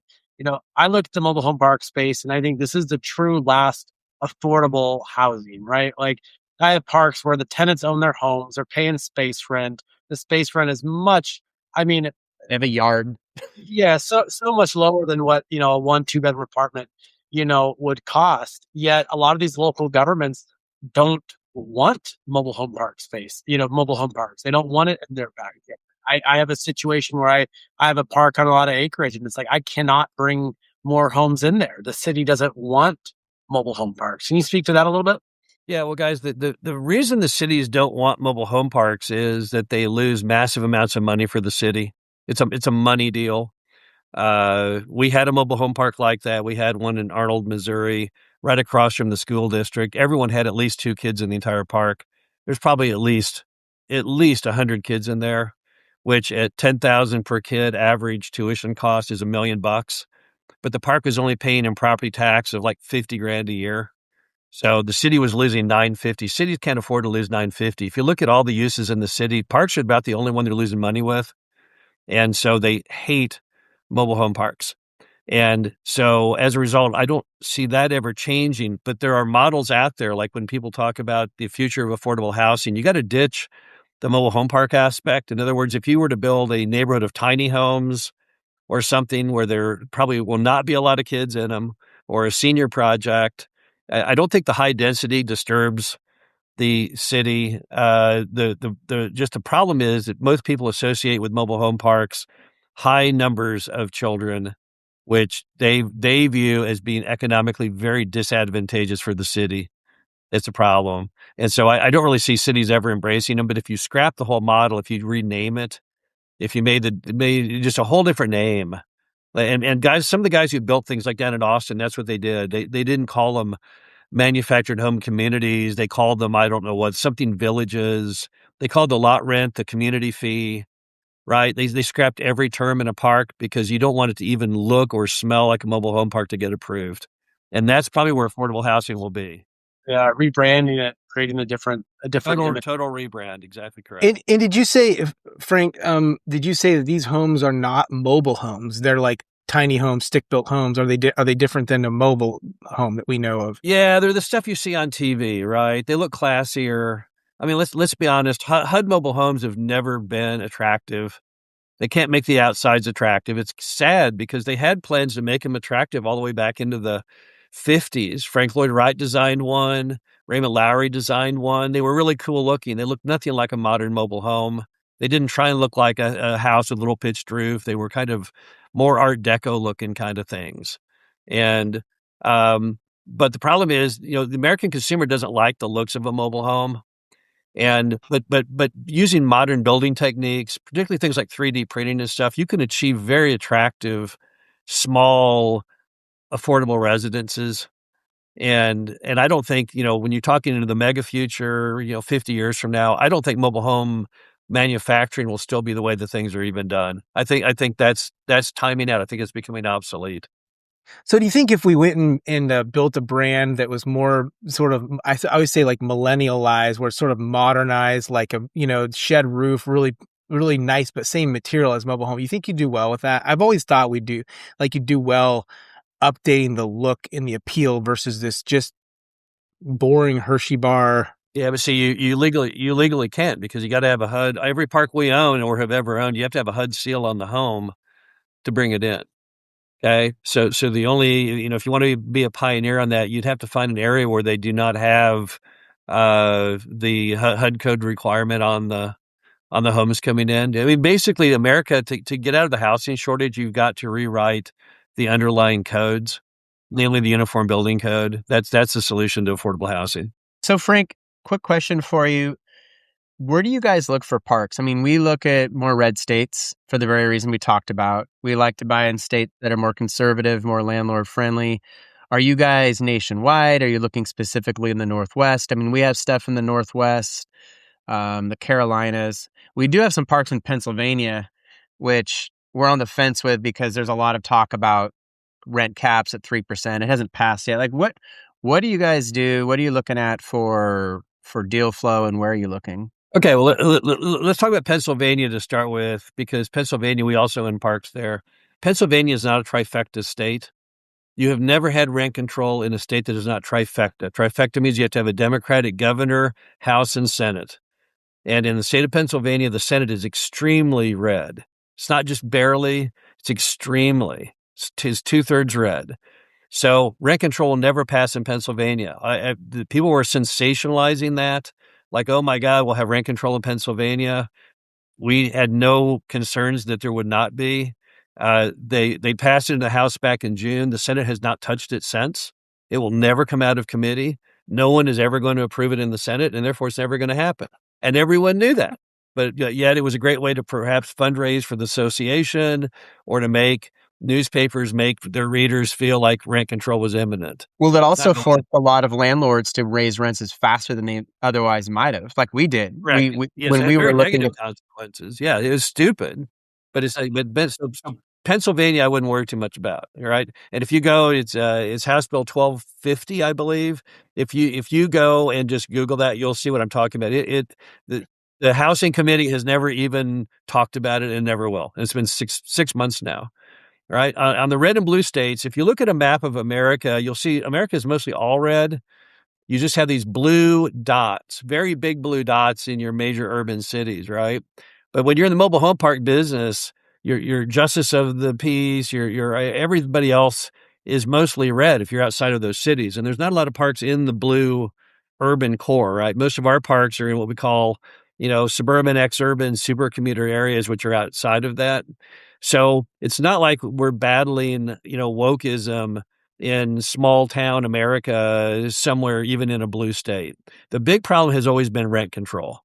I look at the mobile home park space and I think this is the true last affordable housing, right? Like I have parks where the tenants own their homes, they're paying space rent. The space rent is much, I mean, they have a yard. Yeah, so much lower than what, a 1-2 bedroom apartment, would cost. Yet a lot of these local governments don't want mobile home park space, mobile home parks. They don't want it in their backyard. I have a situation where I have a park on a lot of acreage and it's like, I cannot bring more homes in there. The city doesn't want mobile home parks. Can you speak to that a little bit? Yeah, well, guys, the reason the cities don't want mobile home parks is that they lose massive amounts of money for the city. It's a money deal. We had a mobile home park like that. We had one in Arnold, Missouri, right across from the school district. Everyone had at least 2 kids in the entire park. There's probably at least 100 kids in there, which at 10,000 per kid average tuition cost is $1 million. But the park was only paying in property tax of like 50 grand a year. So the city was losing 950. Cities can't afford to lose 950. If you look at all the uses in the city, parks are about the only one they're losing money with. And so they hate mobile home parks. And so as a result, I don't see that ever changing, but there are models out there. Like when people talk about the future of affordable housing, you got to ditch the mobile home park aspect. In other words, if you were to build a neighborhood of tiny homes or something where there probably will not be a lot of kids in them, or a senior project, I don't think the high density disturbs the city. The problem is that most people associate with mobile home parks high numbers of children, which they view as being economically very disadvantageous for the city. It's a problem. And so I don't really see cities ever embracing them. But if you scrap the whole model, if you rename it, if you made just a whole different name, and guys, some of the guys who built things like down in Austin, that's what they did. They didn't call them manufactured home communities. They called them, I don't know what, something villages. They called the lot rent the community fee, right? They scrapped every term in a park because you don't want it to even look or smell like a mobile home park to get approved. And that's probably where affordable housing will be. Yeah, rebranding it, creating a different image. Total rebrand. Exactly correct. And did you say, Frank, did you say that these homes are not mobile homes? They're like tiny homes, stick-built homes. Are they different than a mobile home that we know of? Yeah, they're the stuff you see on TV, right? They look classier. I mean, let's be honest. HUD mobile homes have never been attractive. They can't make the outsides attractive. It's sad because they had plans to make them attractive all the way back into the 50s. Frank Lloyd Wright designed one. Raymond Lowery designed one. They were really cool looking. They looked nothing like a modern mobile home. They didn't try and look like a house with a little pitched roof. They were kind of more Art Deco looking kind of things. And, but the problem is, the American consumer doesn't like the looks of a mobile home. And but using modern building techniques, particularly things like 3D printing and stuff, you can achieve very attractive, small, affordable residences. And I don't think, when you're talking into the mega future, 50 years from now, I don't think mobile home manufacturing will still be the way that things are even done. I think that's timing out. I think it's becoming obsolete. So do you think if we went and built a brand that was more sort of, I always say like millennialized, where it's sort of modernized, like a, shed roof, really, really nice, but same material as mobile home, you think you'd do well with that? I've always thought you'd do well updating the look and the appeal versus this just boring Hershey bar. Yeah, but see, you legally can't, because you got to have a HUD. Every park we own or have ever owned, you have to have a HUD seal on the home to bring it in. Okay. So the only, if you want to be a pioneer on that, you'd have to find an area where they do not have the HUD code requirement on the homes coming in. I mean, basically, America, to get out of the housing shortage, you've got to rewrite the underlying codes, namely the Uniform Building Code. That's the solution to affordable housing. So, Frank, quick question for you. Where do you guys look for parks? I mean, we look at more red states for the very reason we talked about. We like to buy in states that are more conservative, more landlord friendly. Are you guys nationwide? Are you looking specifically in the Northwest? I mean, we have stuff in the Northwest, the Carolinas. We do have some parks in Pennsylvania, which we're on the fence with because there's a lot of talk about rent caps at 3%. It hasn't passed yet. Like, what do you guys do? What are you looking at for deal flow, and where are you looking? Okay, well, let's talk about Pennsylvania to start with, because Pennsylvania, we also own parks there. Pennsylvania is not a trifecta state. You have never had rent control in a state that is not trifecta. Trifecta means you have to have a Democratic governor, House, and Senate. And in the state of Pennsylvania, the Senate is extremely red. It's not just barely, it's extremely. It's 2/3 red. So rent control will never pass in Pennsylvania. The people were sensationalizing that, like, oh my God, we'll have rent control in Pennsylvania. We had no concerns that there would not be. They passed it in the House back in June. The Senate has not touched it since. It will never come out of committee. No one is ever going to approve it in the Senate, and therefore it's never going to happen. And everyone knew that. But yet it was a great way to perhaps fundraise for the association, or to make newspapers make their readers feel like rent control was imminent. Well, that It's not also gonna forced a lot of landlords to raise rents as faster than they otherwise might have, like we did. Correct. We Yes, when it we had were very looking to negative consequences. Yeah, it was stupid, but it's like, but so Pennsylvania, I wouldn't worry too much about, right? And if you go, it's House Bill 1250, I believe. If you go and just Google that, you'll see what I'm talking about. The Housing Committee has never even talked about it and never will. It's been six months now, right? On the red and blue states, if you look at a map of America, you'll see America is mostly all red. You just have these blue dots, very big blue dots in your major urban cities, right? But when you're in the mobile home park business, your justice of the peace, your everybody else is mostly red if you're outside of those cities. And there's not a lot of parks in the blue urban core, right? Most of our parks are in what we call, suburban, ex-urban, super commuter areas, which are outside of that. So it's not like we're battling, wokeism in small town America, somewhere even in a blue state. The big problem has always been rent control,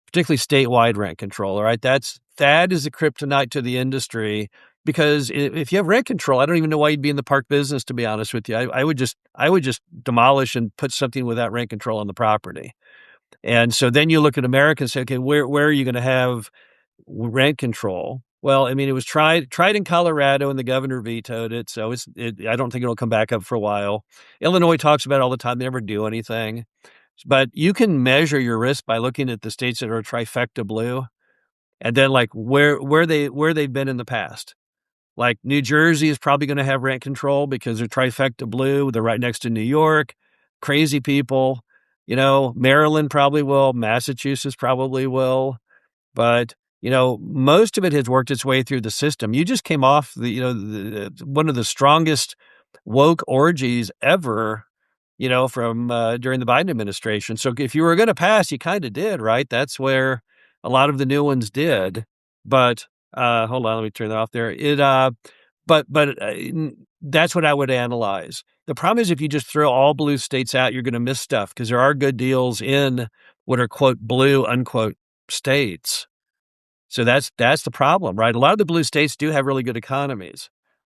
particularly statewide rent control. All right, that is a kryptonite to the industry because if you have rent control, I don't even know why you'd be in the park business. To be honest with you, I would just demolish and put something without rent control on the property. And so then you look at America and say, okay, where are you going to have rent control? Well, I mean, it was tried in Colorado, and the governor vetoed it. So I don't think it'll come back up for a while. Illinois talks about it all the time. They never do anything. But you can measure your risk by looking at the states that are trifecta blue, and then like where they've been in the past. Like New Jersey is probably going to have rent control because they're trifecta blue. They're right next to New York. Crazy people. Maryland probably will. Massachusetts probably will. But, most of it has worked its way through the system. You just came off one of the strongest woke orgies ever, from during the Biden administration. So if you were going to pass, you kind of did, right? That's where a lot of the new ones did. But hold on, let me turn that off there. That's what I would analyze. The problem is if you just throw all blue states out, you're going to miss stuff because there are good deals in what are quote blue unquote states. So that's the problem, right? A lot of the blue states do have really good economies,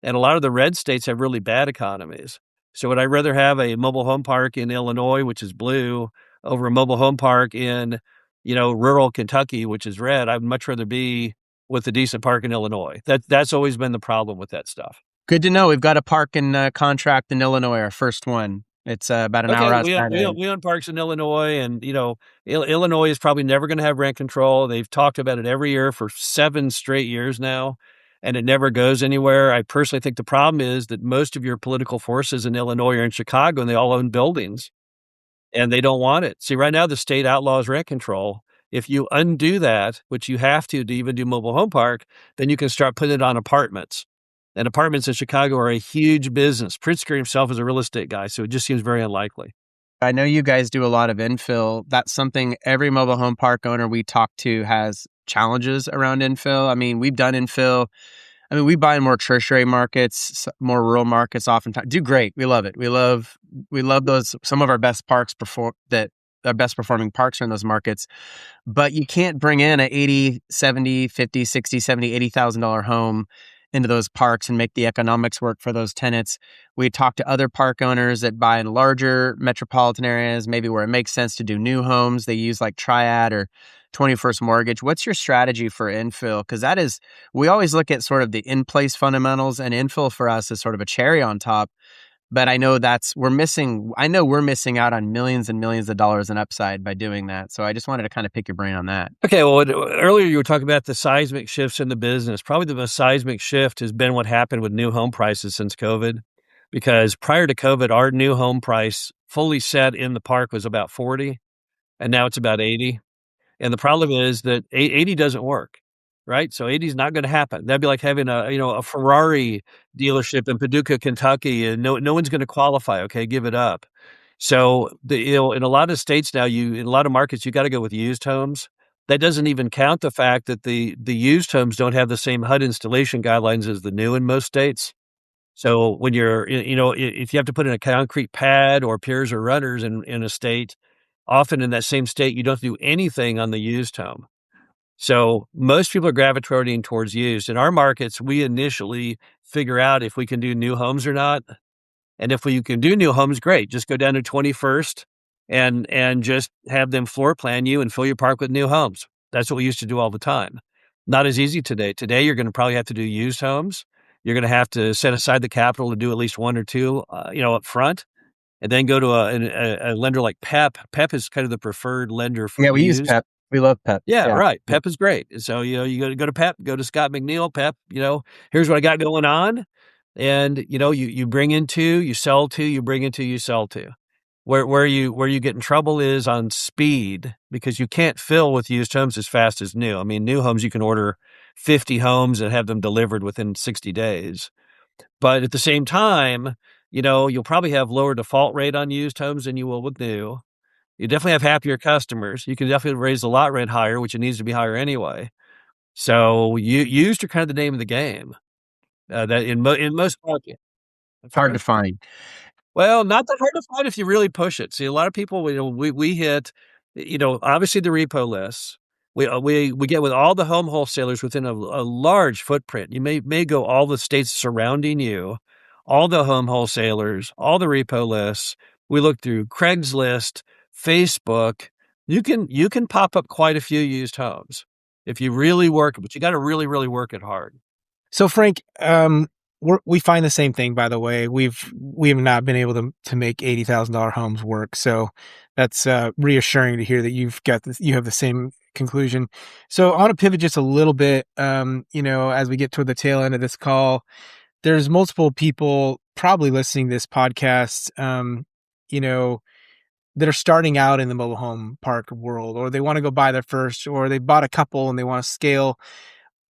and a lot of the red states have really bad economies. So would I rather have a mobile home park in Illinois, which is blue, over a mobile home park in, rural Kentucky, which is red? I'd much rather be with a decent park in Illinois. That's always been the problem with that stuff. Good to know. We've got a park in contract in Illinois, our first one. It's about an hour Okay, we own, outside we of. own, we own parks in Illinois, and Illinois is probably never going to have rent control. They've talked about it every year for 7 straight years now, and it never goes anywhere. I personally think the problem is that most of your political forces in Illinois are in Chicago, and they all own buildings, and they don't want it. See, right now the state outlaws rent control. If you undo that, which you have to even do mobile home park, then you can start putting it on apartments. And apartments in Chicago are a huge business. Pritzker himself is a real estate guy, so it just seems very unlikely. I know you guys do a lot of infill. That's something every mobile home park owner we talk to has challenges around infill. I mean, we've done infill. I mean, we buy in more tertiary markets, more rural markets oftentimes. Do great. We love it. We love those. Some of our best parks our best performing parks are in those markets. But you can't bring in a 80, 70, 50, 60, 70, $80,000 home into those parks and make the economics work for those tenants. We talk to other park owners that buy in larger metropolitan areas, maybe where it makes sense to do new homes. They use like Triad or 21st Mortgage. What's your strategy for infill? Because we always look at sort of the in-place fundamentals, and infill for us is sort of a cherry on top. But I know we're missing out on millions and millions of dollars in upside by doing that. So I just wanted to kind of pick your brain on that. Okay, well, earlier you were talking about the seismic shifts in the business. Probably the most seismic shift has been what happened with new home prices since COVID. Because prior to COVID, our new home price fully set in the park was about 40, and now it's about 80. And the problem is that 80 doesn't work, right? So 80 is not going to happen. That'd be like having a Ferrari dealership in Paducah, Kentucky, and no one's going to qualify. Okay, give it up. So in a lot of states now, in a lot of markets, you got to go with used homes. That doesn't even count the fact that the used homes don't have the same HUD installation guidelines as the new in most states. So when if you have to put in a concrete pad or piers or runners in a state, often in that same state, you don't do anything on the used home. So most people are gravitating towards used. In our markets, we initially figure out if we can do new homes or not. And if we can do new homes, great. Just go down to 21st and just have them floor plan you and fill your park with new homes. That's what we used to do all the time. Not as easy today. Today, you're going to probably have to do used homes. You're going to have to set aside the capital to do at least one or two, up front, and then go to a lender like PEP. PEP is kind of the preferred lender for Yeah, we use used. PEP. We love PEP. Yeah, Yeah. right. PEP is great. So, you go to PEP, go to Scott McNeil, PEP, here's what I got going on. And, you bring in two, you sell two, you bring in two, you sell two. Where you get in trouble is on speed, because you can't fill with used homes as fast as new. I mean, new homes, you can order 50 homes and have them delivered within 60 days. But at the same time, you'll probably have lower default rate on used homes than you will with new. You definitely have happier customers. You can definitely raise the lot rent higher, which it needs to be higher anyway. So used are kind of the name of the game. That in most markets. Hard to find. Well, not that hard to find if you really push it. See, a lot of people, we hit, obviously the repo lists. We get with all the home wholesalers within a large footprint. You may go all the states surrounding you, all the home wholesalers, all the repo lists. We look through Craigslist, Facebook. You can pop up quite a few used homes if you really work, but you got to really, really work it hard. So Frank, we find the same thing. By the way, we have not been able to make $80,000 homes work. So that's reassuring to hear that you have the same conclusion. So I want to pivot just a little bit. As we get toward the tail end of this call, there's multiple people probably listening to this podcast. That are starting out in the mobile home park world, or they want to go buy their first, or they bought a couple and they want to scale.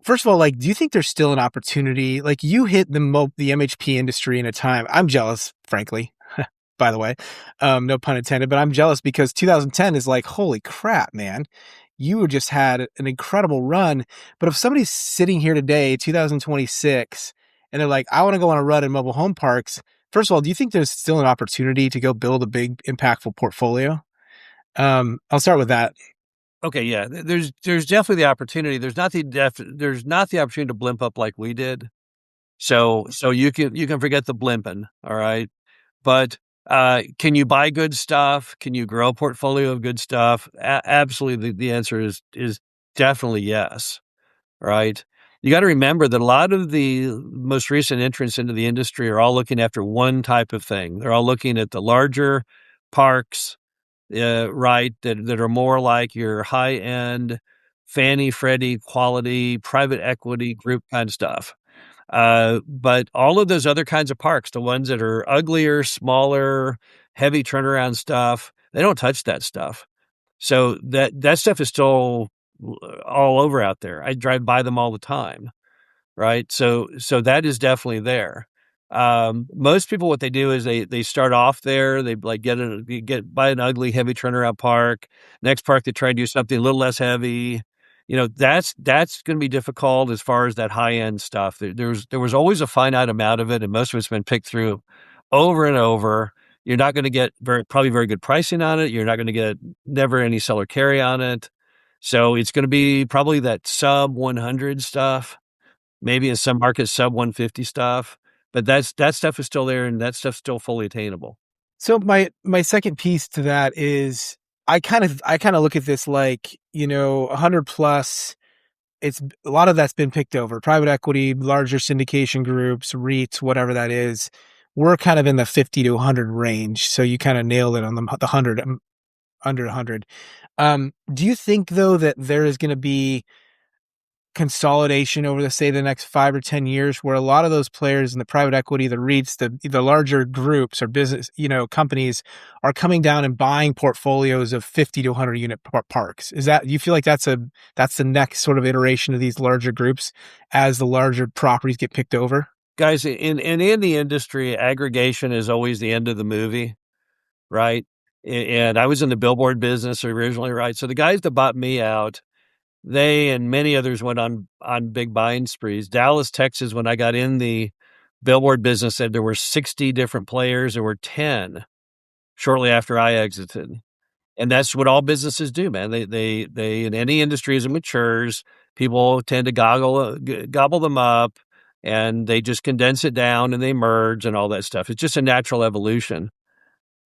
First of all, do you think there's still an opportunity? You hit the MHP industry in a time. I'm jealous, frankly, by the way, no pun intended, but I'm jealous because 2010 is holy crap, man. You just had an incredible run. But if somebody's sitting here today, 2026, and they're like, I want to go on a run in mobile home parks. First of all, do you think there's still an opportunity to go build a big, impactful portfolio? I'll start with that. Okay, yeah. There's definitely the opportunity. There's not the opportunity to blimp up like we did. So you can forget the blimping, all right? But can you buy good stuff? Can you grow a portfolio of good stuff? Absolutely, the answer is definitely yes, right? You got to remember that a lot of the most recent entrants into the industry are all looking after one type of thing. They're all looking at the larger parks, right, that are more like your high-end Fannie, Freddie quality, private equity group kind of stuff. But all of those other kinds of parks, the ones that are uglier, smaller, heavy turnaround stuff, they don't touch that stuff. So that stuff is still all over out there. I drive by them all the time. Right? So that is definitely there. Most people, what they do is they start off there, they buy an ugly, heavy turnaround park. Next park, they try to do something a little less heavy. That's going to be difficult as far as that high end stuff. There was always a finite amount of it, and most of it's been picked through over and over. You're not going to get probably very good pricing on it. You're not going to get never any seller carry on it. So it's going to be probably that sub 100 stuff. Maybe in some markets, sub 150 stuff, but that stuff is still there, and that stuff's still fully attainable. So my second piece to that is I kind of look at this 100 plus. It's a lot of that's been picked over private equity, larger syndication groups, REITs, whatever that is. We're kind of in the 50 to 100 range. So you kind of nailed it on the 100, under 100. Do you think though that there is going to be consolidation over the next 5 or 10 years where a lot of those players in the private equity, the REITs, the larger groups or business, companies are coming down and buying portfolios of 50 to 100 unit parks? You feel like that's the next sort of iteration of these larger groups as the larger properties get picked over? Guys, in the industry, aggregation is always the end of the movie, right? And I was in the billboard business originally, right? So the guys that bought me out, they and many others went on big buying sprees. Dallas, Texas, when I got in the billboard business, said there were 60 different players. There were 10 shortly after I exited. And that's what all businesses do, man. They in any industry as it matures, people tend to gobble them up, and they just condense it down and they merge and all that stuff. It's just a natural evolution.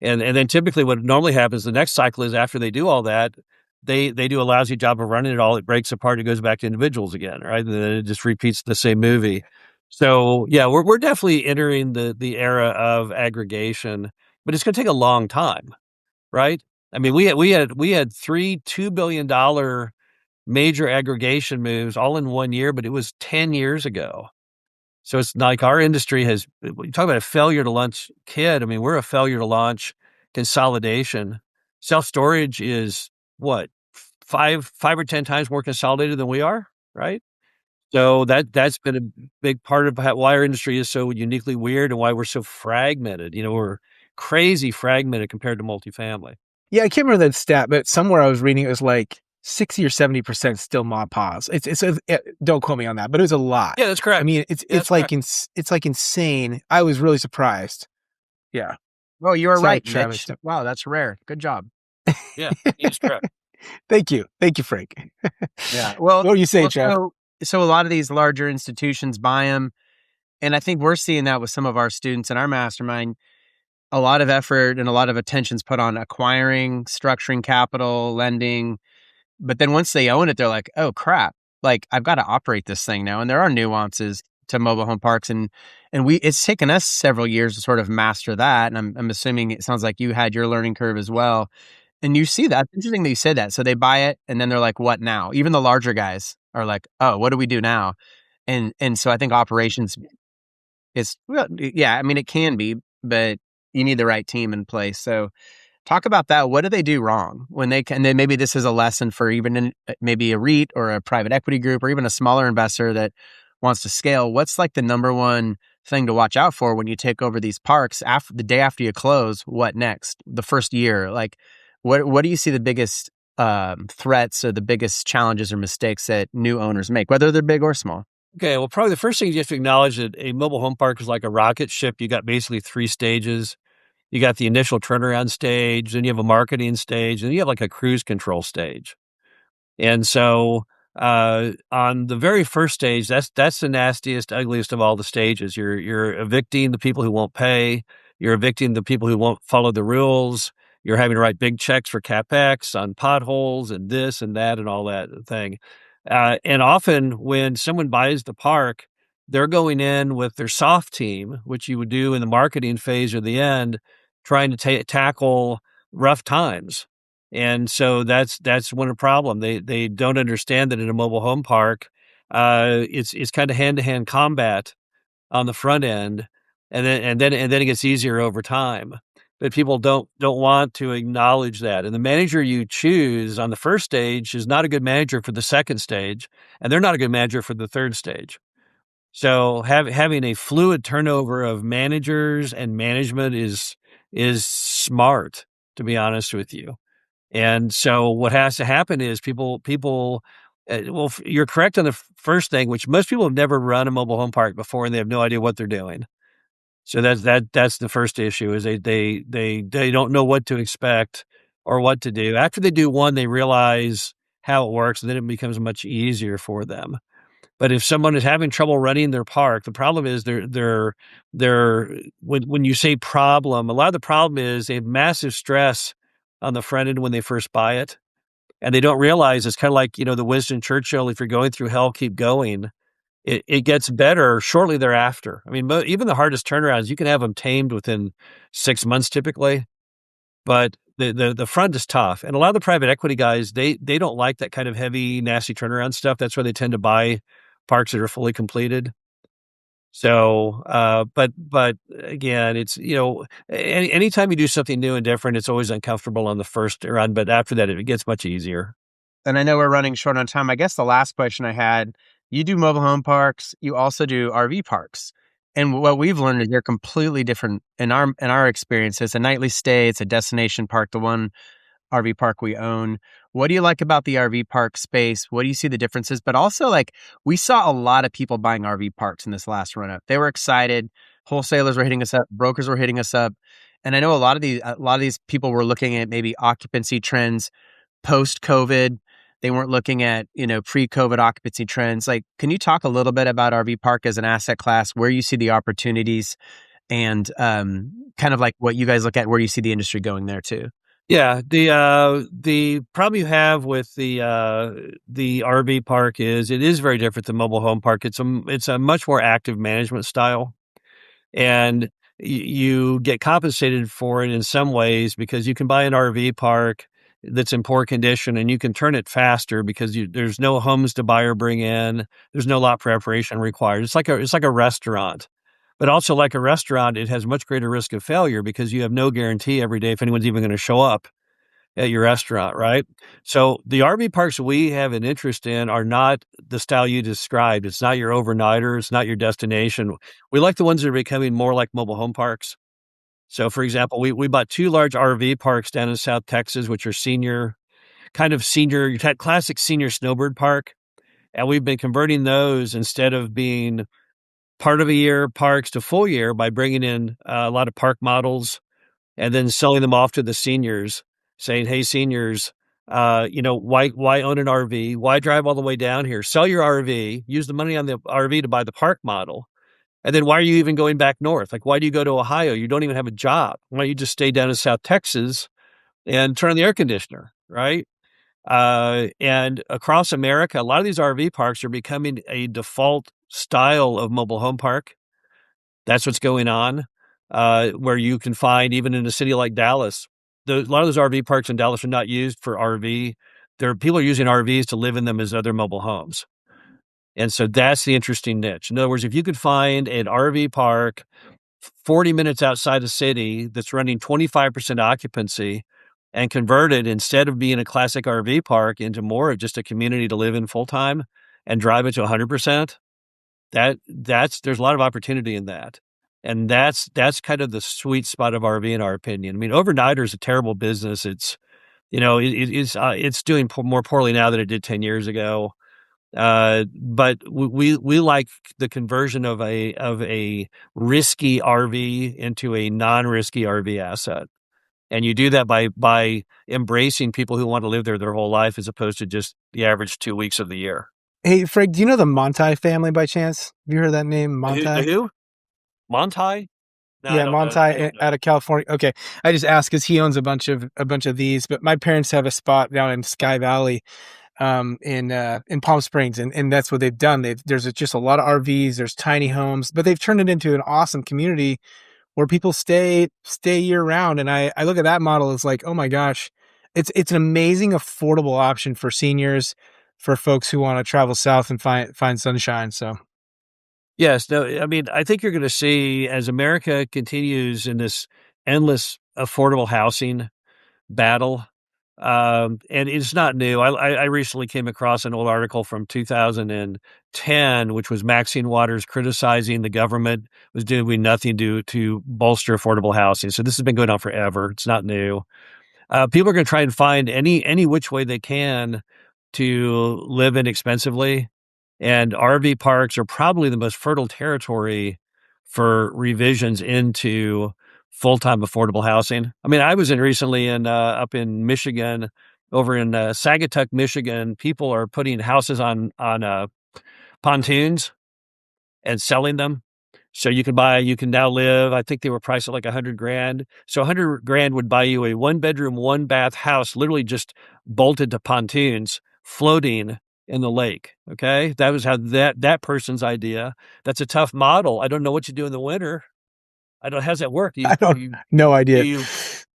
And then typically what normally happens the next cycle is after they do all that, they do a lousy job of running it all. It breaks apart. It goes back to individuals again, right? And then it just repeats the same movie. So yeah, we're definitely entering the era of aggregation, but it's going to take a long time, right? I mean, we had three $2 billion major aggregation moves all in 1 year, but it was 10 years ago. So it's like our industry has, you talk about a failure to launch kid. I mean, we're a failure to launch consolidation. Self-storage is what, five or 10 times more consolidated than we are, right? So that's been a big part of why our industry is so uniquely weird and why we're so fragmented. We're crazy fragmented compared to multifamily. Yeah, I can't remember that stat, but somewhere I was reading it was like 60 or 70% still mod pause. Don't quote me on that, but it was a lot. Yeah, that's correct. I mean, it's like insane. I was really surprised. Yeah. Well, you were Sorry, right, Travis. Mitch. Wow, that's rare. Good job. Yeah, he's correct. Thank you, Frank. Yeah. Well, What do you say, Trav? so a lot of these larger institutions buy them, and I think we're seeing that with some of our students in our mastermind. A lot of effort and a lot of attention's put on acquiring, structuring capital, lending. But then once they own it, they're like, oh crap, like I've got to operate this thing now. And there are nuances to mobile home parks. And it's taken us several years to sort of master that. And I'm assuming it sounds like you had your learning curve as well. And you see that. It's interesting that you said that. So they buy it and then they're like, what now? Even the larger guys are like, oh, what do we do now? And so I think operations is, well, yeah, I mean, it can be, but you need the right team in place. So talk about that. What do they do wrong when they can? And then maybe this is a lesson for even maybe a REIT or a private equity group or even a smaller investor that wants to scale. What's like the number one thing to watch out for when you take over these parks after the day after you close? What next? The first year, like what do you see the biggest threats or the biggest challenges or mistakes that new owners make, whether they're big or small? Okay, well, probably the first thing you have to acknowledge that a mobile home park is like a rocket ship. You got basically three stages. You got the initial turnaround stage, then you have a marketing stage, and you have like a cruise control stage. And so on the very first stage, that's the nastiest, ugliest of all the stages. You're evicting the people who won't pay. You're evicting the people who won't follow the rules. You're having to write big checks for CapEx on potholes and this and that and all that thing. And often when someone buys the park, they're going in with their soft team, which you would do in the marketing phase or the end, trying to tackle rough times. And so that's one problem. They don't understand that in a mobile home park, it's kind of hand-to-hand combat on the front end, and then it gets easier over time. But people don't want to acknowledge that. And the manager you choose on the first stage is not a good manager for the second stage, and they're not a good manager for the third stage. So having a fluid turnover of managers and management is smart, to be honest with you. And so what has to happen is you're correct on the first thing, which most people have never run a mobile home park before and they have no idea what they're doing. So that's the first issue is they don't know what to expect or what to do. After they do one, they realize how it works, and then it becomes much easier for them. But if someone is having trouble running their park, the problem is when you say problem, a lot of the problem is they have massive stress on the front end when they first buy it. And they don't realize it's kind of like, the Winston Churchill, if you're going through hell, keep going. It gets better shortly thereafter. I mean, even the hardest turnarounds, you can have them tamed within 6 months typically, but the front is tough. And a lot of the private equity guys, they don't like that kind of heavy, nasty turnaround stuff. That's why they tend to buy parks that are fully completed. So, but again, it's, anytime you do something new and different, it's always uncomfortable on the first run, but after that, it gets much easier. And I know we're running short on time. I guess the last question I had, you do mobile home parks, you also do RV parks. And what we've learned is they're completely different in our experience. It's a nightly stay, it's a destination park, the one RV park we own. What do you like about the RV park space? What do you see the differences? But also, like, we saw a lot of people buying RV parks in this last run up. They were excited. Wholesalers were hitting us up. Brokers were hitting us up. And I know a lot of these people were looking at maybe occupancy trends post-COVID. They weren't looking at, pre-COVID occupancy trends. Like, can you talk a little bit about RV park as an asset class, where you see the opportunities, and kind of like what you guys look at, where you see the industry going there too? Yeah, the problem you have with the RV park is it is very different than mobile home park. It's a much more active management style, and you get compensated for it in some ways because you can buy an RV park that's in poor condition and you can turn it faster because there's no homes to buy or bring in. There's no lot preparation required. It's like a restaurant. But also like a restaurant, it has much greater risk of failure because you have no guarantee every day if anyone's even going to show up at your restaurant, right? So the RV parks we have an interest in are not the style you described. It's not your overnighter. It's not your destination. We like the ones that are becoming more like mobile home parks. So, for example, we bought 2 large RV parks down in South Texas, which are senior, classic senior snowbird park, and we've been converting those instead of being part of a year parks to full year by bringing in a lot of park models and then selling them off to the seniors, saying, "Hey, seniors, why own an RV? Why drive all the way down here? Sell your RV, use the money on the RV to buy the park model, and then why are you even going back north? Like, why do you go to Ohio? You don't even have a job. Why don't you just stay down in South Texas and turn on the air conditioner, right?" And across America, a lot of these RV parks are becoming a default style of mobile home park. That's what's going on, where you can find even in a city like Dallas, a lot of those RV parks in Dallas are not used for RV. People are using RVs to live in them as other mobile homes. And so that's the interesting niche. In other words, if you could find an RV park 40 minutes outside the city that's running 25% occupancy and convert it instead of being a classic RV park into more of just a community to live in full time and drive it to 100%, there's a lot of opportunity in that. And that's kind of the sweet spot of RV in our opinion. I mean, overnighter is a terrible business. It's doing more poorly now than it did 10 years ago. But we like the conversion of a risky RV into a non-risky RV asset. And you do that by embracing people who want to live there their whole life as opposed to just the average 2 weeks of the year. Hey, Frank, do you know the Monti family by chance? Have you heard that name, The Monti? who? Monti? No, I Yeah, don't know. Monti I don't know. out of California. Okay, I just asked because he owns a bunch of these. But my parents have a spot down in Sky Valley, in Palm Springs, and that's what they've done. There's just a lot of RVs. There's tiny homes, but they've turned it into an awesome community where people stay year round. And I look at that model as like, oh my gosh, it's an amazing affordable option for seniors, for folks who want to travel south and find sunshine. So Yes, no, I mean, I think you're gonna see as America continues in this endless affordable housing battle, and it's not new. I recently came across an old article from 2010, which was Maxine Waters criticizing the government was doing nothing to bolster affordable housing. So this has been going on forever. It's not new. People are gonna try and find any which way they can to live inexpensively, and RV parks are probably the most fertile territory for revisions into full-time affordable housing. I mean, I was recently up in Michigan, over in Saugatuck, Michigan. People are putting houses on pontoons and selling them. So you can now live, I think they were priced at like 100 grand. So 100 grand would buy you a 1-bedroom, 1-bath house, literally just bolted to pontoons, floating in the lake. Okay. That was how that person's idea. That's a tough model. I don't know what you do in the winter. How's that work? I don't, You no do idea. you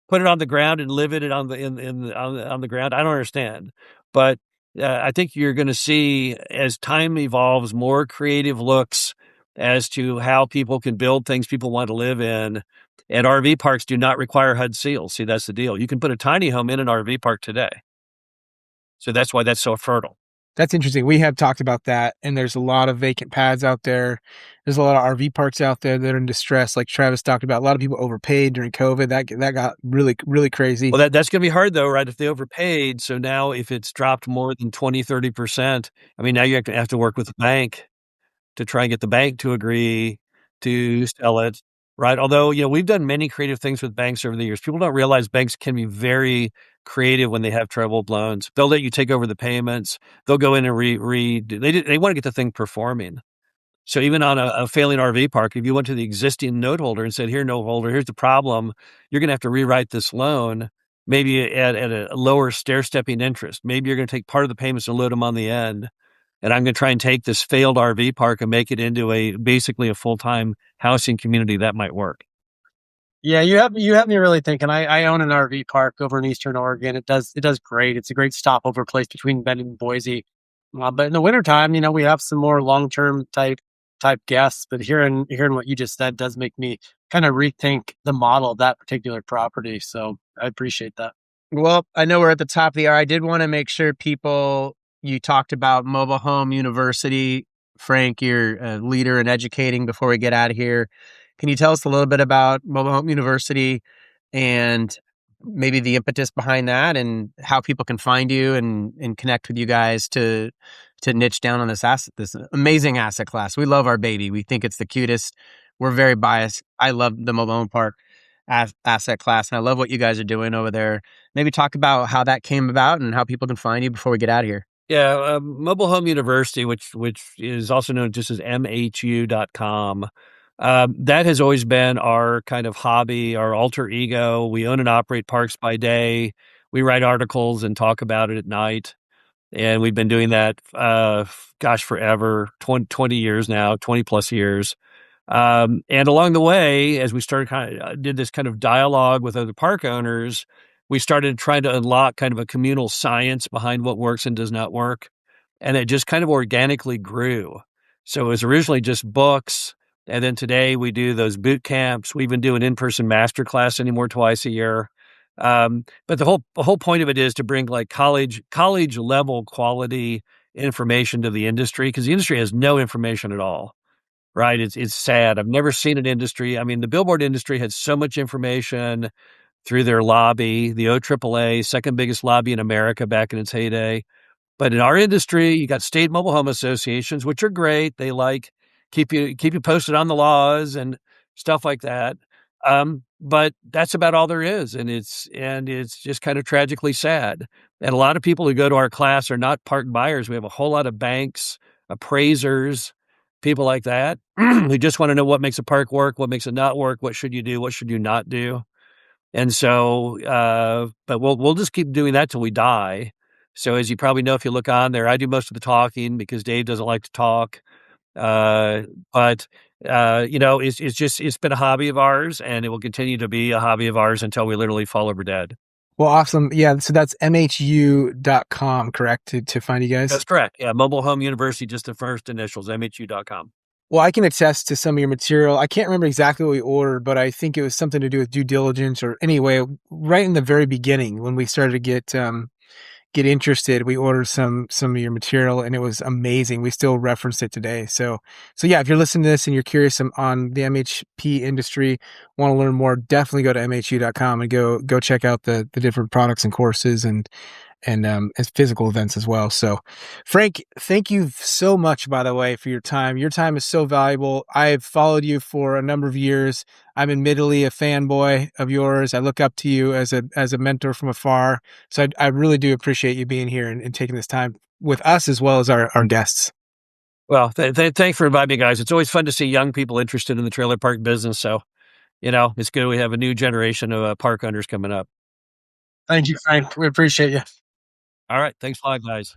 put it on the ground and live it on the on the ground? I don't understand. But I think you're going to see as time evolves more creative looks as to how people can build things people want to live in. And RV parks do not require HUD seals. See, that's the deal. You can put a tiny home in an RV park today. So that's why that's so fertile. That's interesting. We have talked about that, and there's a lot of vacant pads out there. There's a lot of RV parks out there that are in distress, like Travis talked about. A lot of people overpaid during COVID. That got really crazy. Well, that's going to be hard though, right? If they overpaid. So now if it's dropped more than 20, 30%, I mean, now you have to work with the bank to try and get the bank to agree to sell it, right? Although, we've done many creative things with banks over the years. People don't realize banks can be very creative when they have troubled loans. They'll let you take over the payments. They'll go in and they want to get the thing performing. So even on a failing RV park, if you went to the existing note holder and said, "Here, note holder, here's the problem. You're going to have to rewrite this loan, maybe at a lower stair-stepping interest. Maybe you're going to take part of the payments and load them on the end. And I'm going to try and take this failed RV park and make it into basically a full-time housing community." That might work. Yeah, you have me really thinking. I own an RV park over in Eastern Oregon. It does great. It's a great stopover place between Bend and Boise. But in the wintertime, we have some more long-term type guests. But hearing what you just said does make me kind of rethink the model of that particular property. So I appreciate that. Well, I know we're at the top of the hour. I did want to make sure you talked about Mobile Home University. Frank, you're a leader in educating before we get out of here. Can you tell us a little bit about Mobile Home University and maybe the impetus behind that and how people can find you and connect with you guys to niche down on this amazing asset class? We love our baby. We think it's the cutest. We're very biased. I love the mobile home park asset class, and I love what you guys are doing over there. Maybe talk about how that came about and how people can find you before we get out of here. Yeah, Mobile Home University, which is also known just as MHU.com. That has always been our kind of hobby, our alter ego. We own and operate parks by day. We write articles and talk about it at night. And we've been doing that, forever, 20 years now, 20 plus years. And along the way, as we did this kind of dialogue with other park owners, we started trying to unlock kind of a communal science behind what works and does not work. And it just kind of organically grew. So it was originally just books. And then today we do those boot camps. We even do an in-person master class anymore twice a year. But the whole point of it is to bring like college level quality information to the industry, because the industry has no information at all. Right. It's sad. I've never seen an industry. I mean, the billboard industry had so much information through their lobby, the OAAA, second biggest lobby in America back in its heyday. But in our industry, you got state mobile home associations, which are great. They like keep you posted on the laws and stuff like that. But that's about all there is, and it's just kind of tragically sad. And a lot of people who go to our class are not park buyers. We have a whole lot of banks, appraisers, people like that who just want to know what makes a park work, what makes it not work, what should you do, what should you not do. And so, but we'll just keep doing that till we die. So as you probably know, if you look on there, I do most of the talking because Dave doesn't like to talk. Uh, but it's been a hobby of ours, and it will continue to be a hobby of ours until we literally fall over dead. Well, awesome. Yeah. So that's MHU.com, correct? To find you guys? That's correct. Yeah. Mobile Home University, just the first initials, MHU.com. Well, I can attest to some of your material. I can't remember exactly what we ordered, but I think it was something to do with due diligence, or anyway, right in the very beginning when we started to get interested, we ordered some of your material, and it was amazing. We still reference it today. So yeah, if you're listening to this and you're curious on the MHP industry, want to learn more, definitely go to MHU.com and go check out the different products and courses and as physical events as well. So Frank, thank you so much, by the way, for your time. Your time is so valuable. I've followed you for a number of years. I'm admittedly a fanboy of yours. I look up to you as a mentor from afar. So I really do appreciate you being here and taking this time with us as well as our guests. Well, thanks for inviting me, guys. It's always fun to see young people interested in the trailer park business. So, it's good. We have a new generation of park owners coming up. Thank you, Frank. We appreciate you. All right. Thanks a lot, guys.